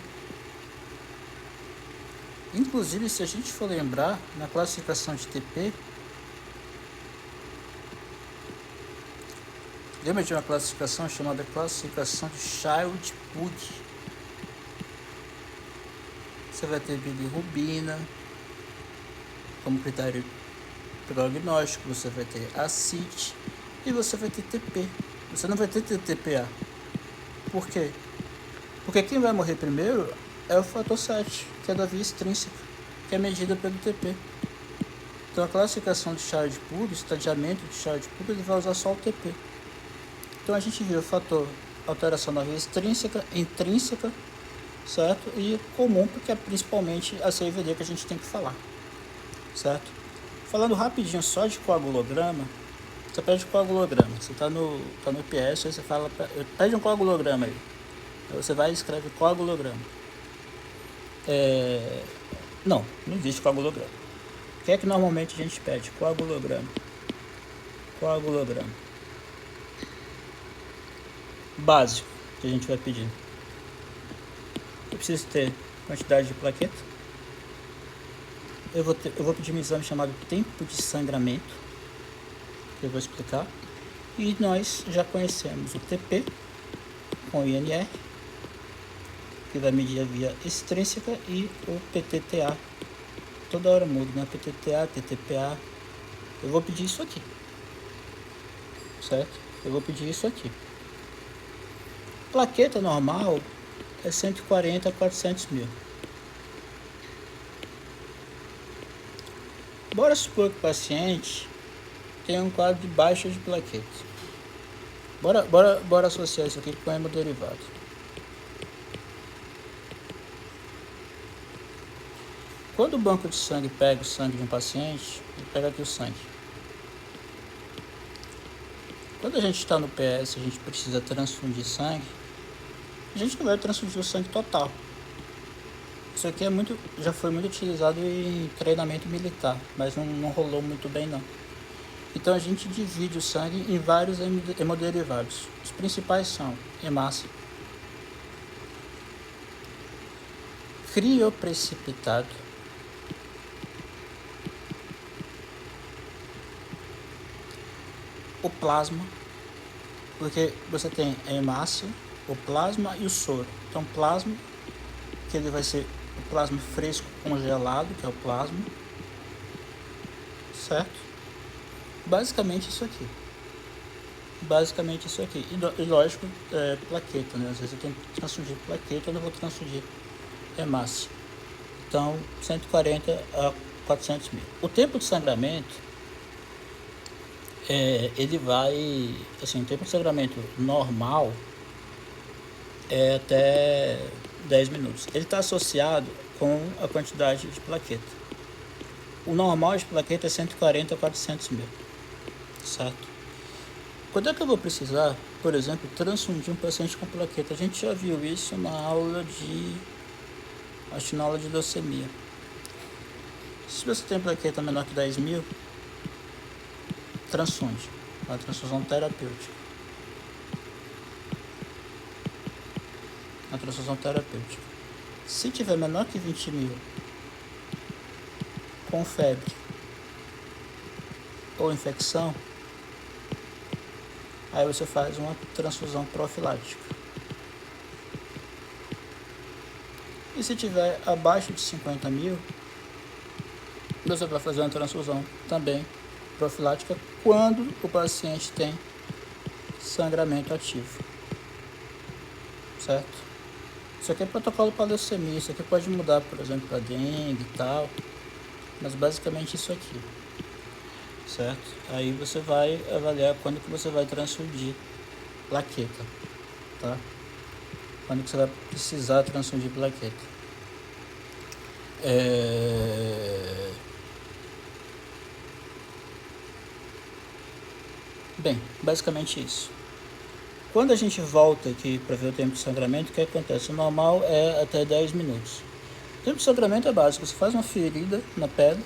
S1: Inclusive, se a gente for lembrar, na classificação de TP, lembra de uma classificação chamada classificação de Child-Pugh? Você vai ter bilirrubina como critério prognóstico, você vai ter ACIT e você vai ter TP. Você não vai ter TTPA. Por quê? Porque quem vai morrer primeiro é o fator 7, que é da via extrínseca, que é medida pelo TP. Então a classificação de Child-Pugh, o estadiamento de Child-Pugh, ele vai usar só o TP. Então a gente viu o fator alteração na via extrínseca, intrínseca, certo? E comum, porque é principalmente a CIVD que a gente tem que falar, certo? Falando rapidinho só de coagulograma, você pede coagulograma, você tá no PS, aí você fala, pede um coagulograma aí. Aí você vai e escreve coagulograma. Não existe coagulograma. O que é que normalmente a gente pede? Coagulograma. Básico que a gente vai pedir. Eu preciso ter quantidade de plaqueta. Eu vou pedir um exame chamado tempo de sangramento, que eu vou explicar. E nós já conhecemos o TP com o INR, que vai medir a via extrínseca, e o PTTA. Toda hora muda, né? PTTA, TTPA. Eu vou pedir isso aqui, certo? Eu vou pedir isso aqui. Plaqueta normal é 140 a 400 mil. Bora supor que o paciente tem um quadro de baixa de plaqueta. Bora associar isso aqui com hemoderivados. Quando o banco de sangue pega o sangue de um paciente, ele pega aqui o sangue. Quando a gente está no PS, a gente precisa transfundir sangue, a gente não vai transfundir o sangue total. Isso aqui já foi muito utilizado em treinamento militar, mas não rolou muito bem não. Então a gente divide o sangue em vários hemoderivados. Os principais são hemácia, crioprecipitado, o plasma Porque você tem a hemácia, o plasma e o soro. Então, plasma, que ele vai ser o plasma fresco congelado, que é o plasma, certo? Basicamente isso aqui. E lógico, plaqueta, né? Às vezes eu tenho que transfundir plaqueta, eu não vou transfundir hemácia. Então, 140 a 400 mil. O tempo de sangramento, ele vai, assim, o tempo de sangramento normal é até 10 minutos. Ele está associado com a quantidade de plaqueta. O normal de plaqueta é 140 a 400 mil, certo? Quando é que eu vou precisar, por exemplo, transfundir um paciente com plaqueta? A gente já viu isso na aula acho na aula de leucemia. Se você tem plaqueta menor que 10 mil, transfunde, uma transfusão terapêutica. Se tiver menor que 20 mil, com febre ou infecção, aí você faz uma transfusão profilática. E se tiver abaixo de 50 mil, você vai fazer uma transfusão também profilática quando o paciente tem sangramento ativo, certo? Isso aqui é protocolo para leucemia, isso aqui pode mudar, por exemplo, para dengue e tal, mas basicamente isso aqui, certo? Aí você vai avaliar quando que você vai transfundir plaqueta, tá? Quando que você vai precisar transfundir plaqueta. Bem, basicamente isso. Quando a gente volta aqui para ver o tempo de sangramento, o que acontece? O normal é até 10 minutos. O tempo de sangramento é básico, você faz uma ferida na pele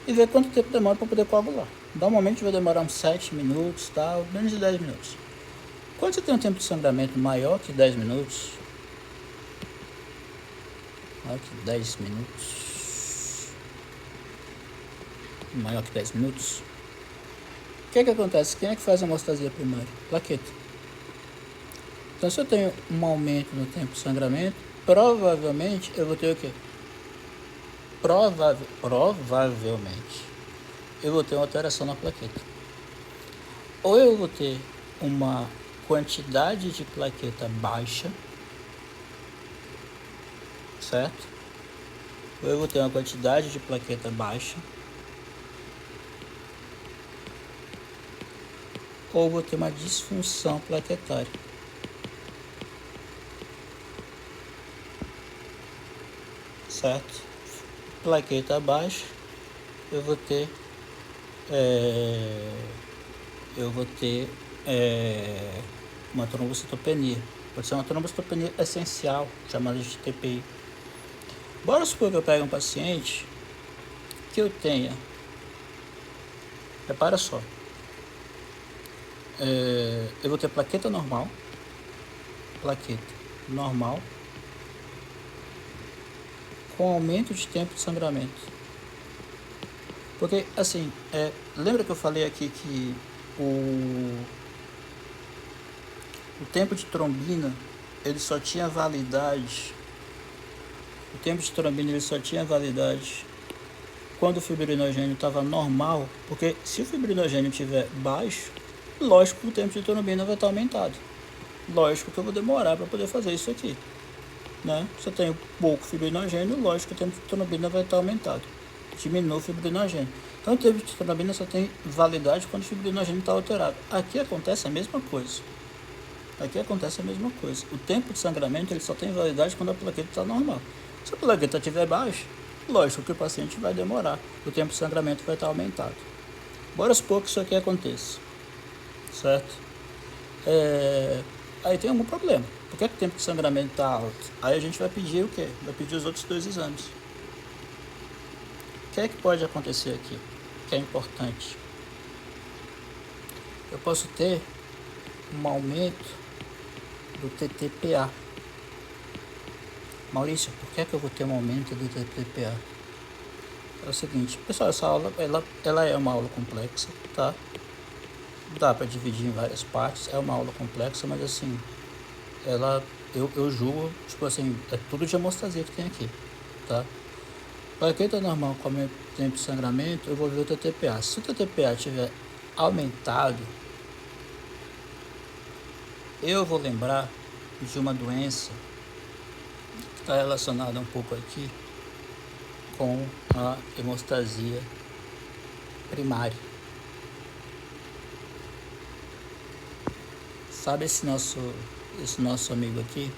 S1: e vê quanto tempo demora para poder coagular. Normalmente vai demorar uns 7 minutos, tal, menos de 10 minutos. Quando você tem um tempo de sangramento maior que 10 minutos, maior que 10 minutos, o que acontece? Quem é que faz a hemostasia primária? Plaqueta. Então, se eu tenho um aumento no tempo de sangramento, provavelmente eu vou ter o quê? Provavelmente eu vou ter uma alteração na plaqueta. Ou eu vou ter uma quantidade de plaqueta baixa, certo? Ou eu vou ter uma quantidade de plaqueta baixa, ou vou ter uma disfunção plaquetária. Certo? Plaqueta baixa, eu vou ter uma trombocitopenia. Pode ser uma trombocitopenia essencial, chamada de TPI. Bora supor que eu pegue um paciente que eu tenha, repara só, eu vou ter plaqueta normal, com aumento de tempo de sangramento. Porque, assim, lembra que eu falei aqui que o tempo de trombina, ele só tinha validade, quando o fibrinogênio estava normal, porque se o fibrinogênio estiver baixo, lógico que o tempo de trombina vai estar aumentado. Lógico que eu vou demorar para poder fazer isso aqui, né? Se eu tenho pouco fibrinogênio, lógico que o tempo de trombina vai estar aumentado. Diminui o fibrinogênio. Então, o tempo de trombina só tem validade quando o fibrinogênio está alterado. Aqui acontece a mesma coisa. O tempo de sangramento ele só tem validade quando a plaqueta está normal. Se a plaqueta estiver baixa, lógico que o paciente vai demorar. O tempo de sangramento vai estar aumentado. Bora supor que isso aqui aconteça, certo? Aí tem algum problema. Por que o tempo de sangramento está alto? Aí a gente vai pedir o quê? Vai pedir os outros 2 exames. O que é que pode acontecer aqui? Que é importante. Eu posso ter um aumento do TTPA. Maurício, por que eu vou ter um aumento do TTPA? É o seguinte, pessoal, essa aula ela é uma aula complexa, tá? Dá para dividir em várias partes, é uma aula complexa, mas assim, eu julgo, tipo assim, é tudo de hemostasia que tem aqui, tá? Para quem tá normal com aumento do tempo de sangramento, eu vou ver o TTPA. Se o TTPA tiver aumentado, eu vou lembrar de uma doença que está relacionada um pouco aqui com a hemostasia primária. Sabe esse nosso amigo aqui?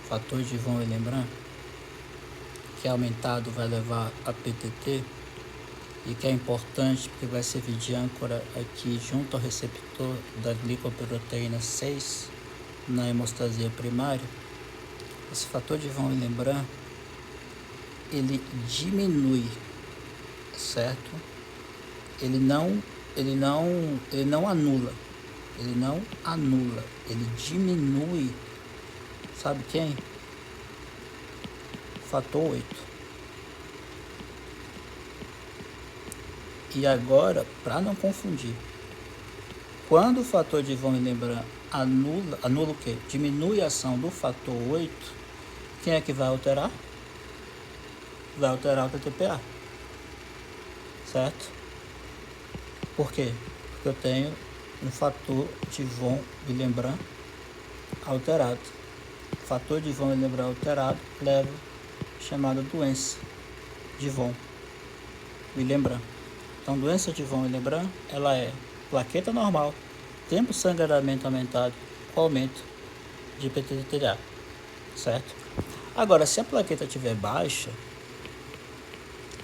S1: Fator de von Willebrand, que é aumentado vai levar a PTT e que é importante porque vai servir de âncora aqui junto ao receptor da glicoproteína 6 na hemostasia primária. Esse fator de von Willebrand, ele diminui, certo? Ele não anula, ele diminui, sabe quem? Fator 8. E agora, para não confundir, quando o fator de von Willebrand anula o quê? Diminui a ação do fator 8, quem é que vai alterar? Vai alterar o TTPA, certo? Por quê? Porque eu tenho um fator de von Willebrand alterado. O fator de von Willebrand alterado leva a chamada doença de von Willebrand. Então, doença de von Willebrand, ela é plaqueta normal, tempo de sangramento aumentado com aumento de PTTA, certo? Agora, se a plaqueta estiver baixa,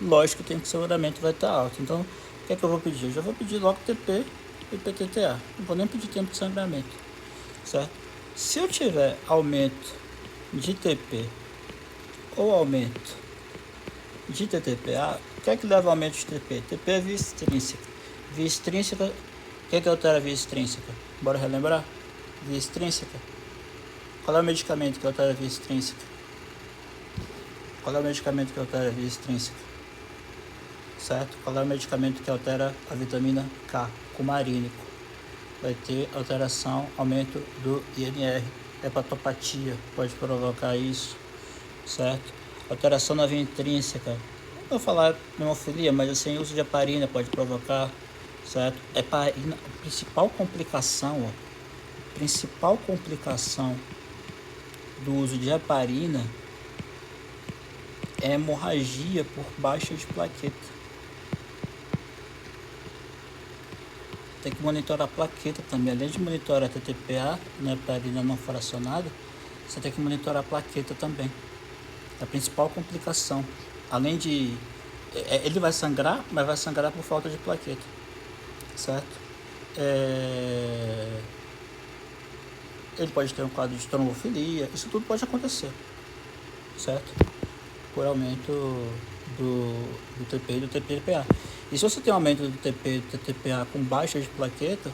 S1: lógico que o tempo de sangramento vai estar alto. Então, o que é que eu vou pedir? Eu já vou pedir logo TP e PTTA. Não vou nem pedir tempo de sangramento, certo? Se eu tiver aumento de TP ou aumento de TTPA, o que é que leva ao aumento de TP? TP é via extrínseca. Via extrínseca, o que é que altera a via extrínseca? Bora relembrar? Via extrínseca. Qual é o medicamento que altera a via extrínseca? Qual é o medicamento que altera a via extrínseca? Certo? Qual é o medicamento que altera a vitamina K? Cumarínico. Vai ter alteração, aumento do INR. Hepatopatia pode provocar isso, certo? Alteração na via intrínseca. Não vou falar hemofilia, mas assim, uso de heparina pode provocar, certo? Heparina, a principal complicação do uso de heparina é hemorragia por baixa de plaqueta. Tem que monitorar a plaqueta também, além de monitorar a TTPA, na heparina não fracionada, você tem que monitorar a plaqueta também. É a principal complicação. Além de... ele vai sangrar, mas vai sangrar por falta de plaqueta, certo? Ele pode ter um quadro de trombofilia, isso tudo pode acontecer, certo? Por aumento do TP e do TTPA. E se você tem um aumento do TP e do TTPA com baixa de plaqueta,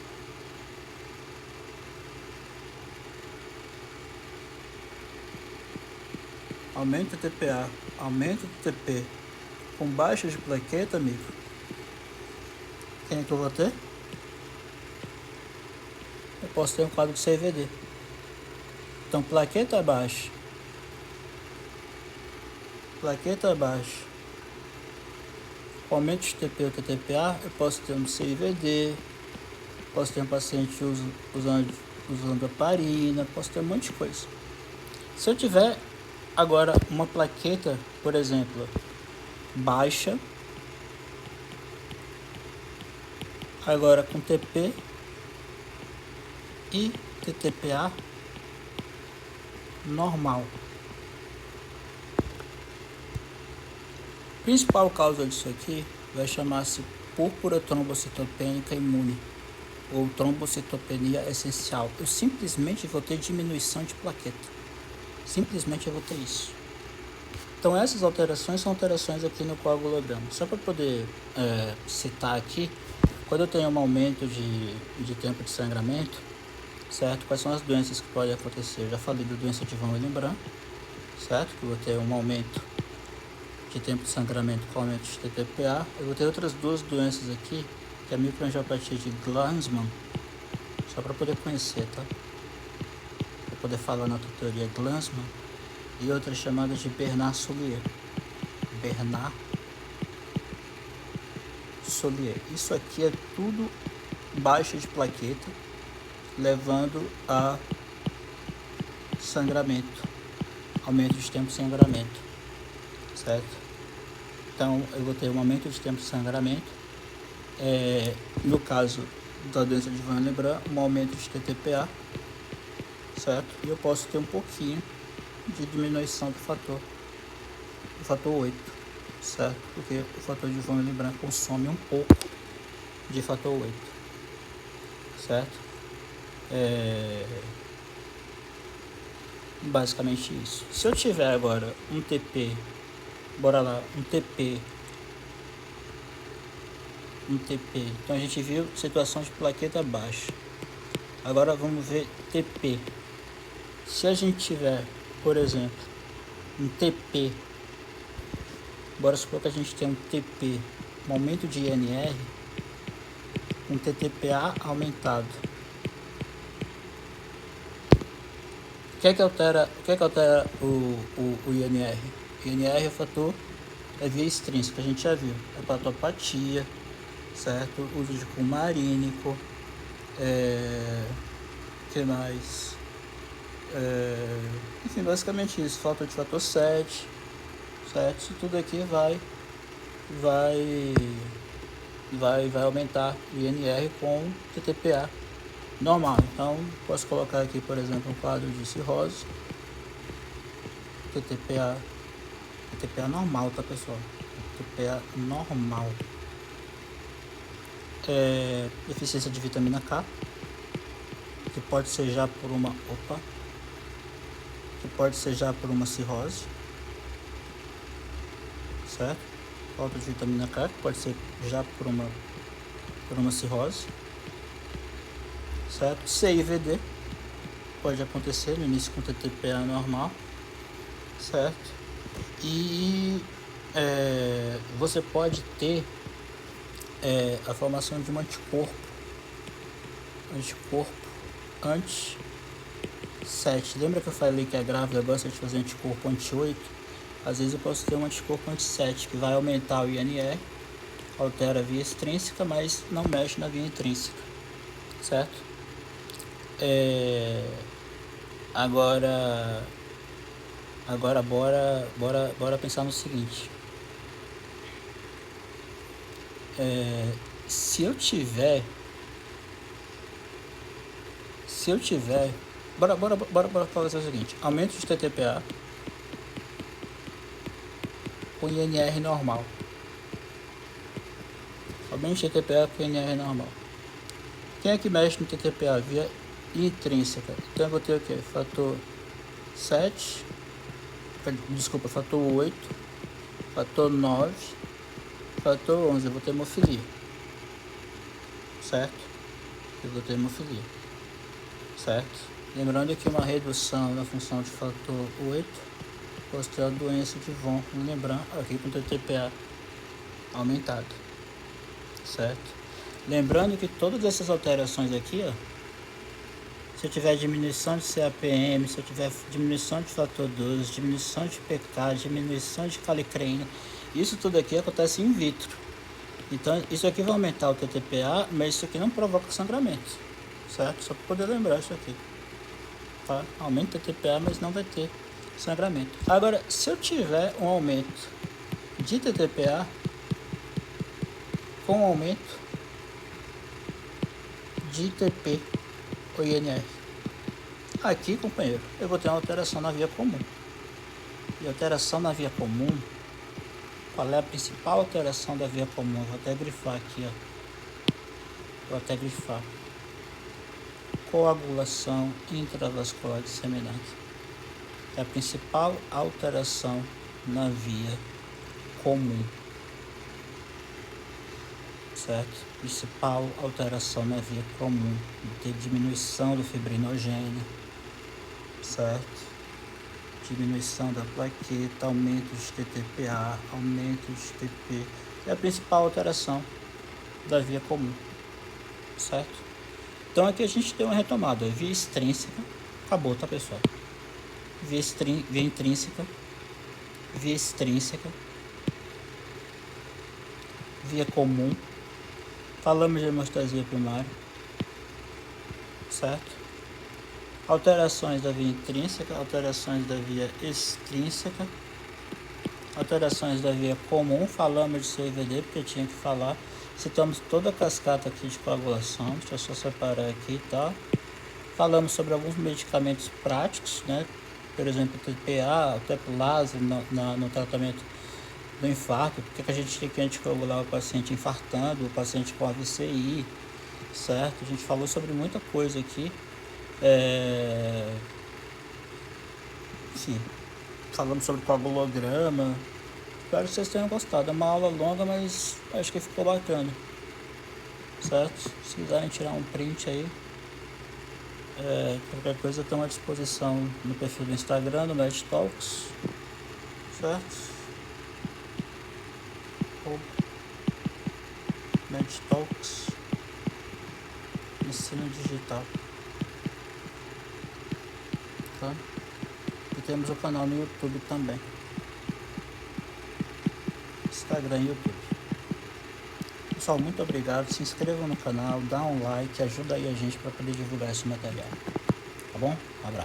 S1: aumento do TPA, aumento do TP com baixa de plaqueta, amigo, quem é que eu vou ter? Eu posso ter um quadro de CVD. Então, plaqueta baixa, aumento de TP ou TTPA, eu posso ter um CVD, posso ter um paciente usando heparina, posso ter um monte de coisa. Se eu tiver agora uma plaqueta, por exemplo, baixa, agora com TP e TTPA normal. A principal causa disso aqui vai chamar-se púrpura trombocitopênica imune ou trombocitopenia essencial. Eu simplesmente vou ter diminuição de plaqueta. Simplesmente eu vou ter isso. Então essas alterações são alterações aqui no coagulograma. Só para poder citar aqui, quando eu tenho um aumento de tempo de sangramento, certo? Quais são as doenças que podem acontecer? Eu já falei da doença de von Willebrand, certo? Que eu vou ter um aumento de tempo de sangramento com aumento de TTPA. Eu vou ter outras duas doenças aqui, que é a microangiopatia de Glanzmann, só para poder conhecer, tá? Para poder falar na tutoria Glanzmann, e outra chamada de Bernard-Soulier. Bernard-Soulier. Isso aqui é tudo baixa de plaqueta, levando a sangramento, aumento de tempo de sangramento, certo? Então eu vou ter um aumento de tempo de sangramento, no caso da doença de Van Lebrun, um aumento de TTPA, certo? E eu posso ter um pouquinho de diminuição do fator 8, certo? Porque o fator de Van Lebrun consome um pouco de fator 8, certo? Basicamente isso. Se eu tiver agora um TP, bora lá, um TP, então a gente viu situação de plaqueta baixa. Agora vamos ver TP. Se a gente tiver, por exemplo, um TP, bora supor que a gente tem um TP, um aumento de INR, um TTPA aumentado. O que é que altera o INR? O INR é fator, é via extrínseca, a gente já viu. Hepatopatia, certo? Uso de cumarínico, que mais? Enfim, basicamente isso. Falta de fator 7, certo? Isso tudo aqui vai aumentar o INR com TTPA normal. Então, posso colocar aqui, por exemplo, um quadro de cirrose, TTPA normal, tá, pessoal? TTPA normal. Deficiência de vitamina K, que pode ser já por uma cirrose, certo? Falta de vitamina K, que pode ser já por uma cirrose, certo? CIVD pode acontecer no início com TTPA normal, certo? E você pode ter a formação de um anticorpo anti-7. Lembra que eu falei que a grávida gosta de fazer anticorpo anti-8? Às vezes eu posso ter um anticorpo anti-7 que vai aumentar o INR, altera a via extrínseca, mas não mexe na via intrínseca, certo? Agora bora pensar no seguinte. Se eu tiver bora fazer o seguinte: aumento de TTPA com INR normal. Aumento de TTPA com INR normal. Quem é que mexe no TTPA? Via intrínseca. Então eu vou ter o que? Fator 7, fator 8, fator 9, fator 11. Eu vou ter hemofilia, certo? Certo? Lembrando que uma redução na função de fator 8 pode ter a doença de Von Lebrun aqui com TTPA aumentado, certo? Lembrando que todas essas alterações aqui, ó, se eu tiver diminuição de CAPM, se eu tiver diminuição de fator 12, diminuição de PK, diminuição de calicreína, isso tudo aqui acontece in vitro. Então isso aqui vai aumentar o TTPA, mas isso aqui não provoca sangramento, certo? Só para poder lembrar isso aqui, tá? Aumenta o TTPA, mas não vai ter sangramento. Agora, se eu tiver um aumento de TTPA com aumento de TP ou INR, aqui, companheiro, eu vou ter uma alteração na via comum. E alteração na via comum, qual é a principal alteração da via comum? Vou até grifar aqui, ó. Coagulação intravascular disseminante. É a principal alteração na via comum, certo? Principal alteração na via comum, ter diminuição do fibrinogênio, certo? diminuição da plaqueta, aumento de TTPA, aumento de TP. É a principal alteração da via comum, certo? Então aqui a gente tem uma retomada, via extrínseca, acabou, tá pessoal? Via intrínseca, via extrínseca, via comum, falamos de hemostasia primária, certo? Alterações da via intrínseca, alterações da via extrínseca, alterações da via comum, falamos de CVD porque tinha que falar. Citamos toda a cascata aqui de coagulação, deixa eu só separar aqui, tá? Falamos sobre alguns medicamentos práticos, né? Por exemplo, TPA, Teplase no tratamento do infarto, porque a gente tem que anticoagular o paciente infartando, o paciente com AVCI, certo? A gente falou sobre muita coisa aqui. Enfim, falamos sobre coagulograma. Espero que vocês tenham gostado. É uma aula longa, mas acho que ficou bacana, certo? Se quiserem tirar um print aí, qualquer coisa eu tenho à disposição no perfil do Instagram, do MedTalks, certo? MedTalks, ensino digital, tá? E temos o canal no YouTube também, Instagram e YouTube. Pessoal, muito obrigado, se inscrevam no canal, dá um like, ajuda aí a gente para poder divulgar esse material, tá bom? Um abraço.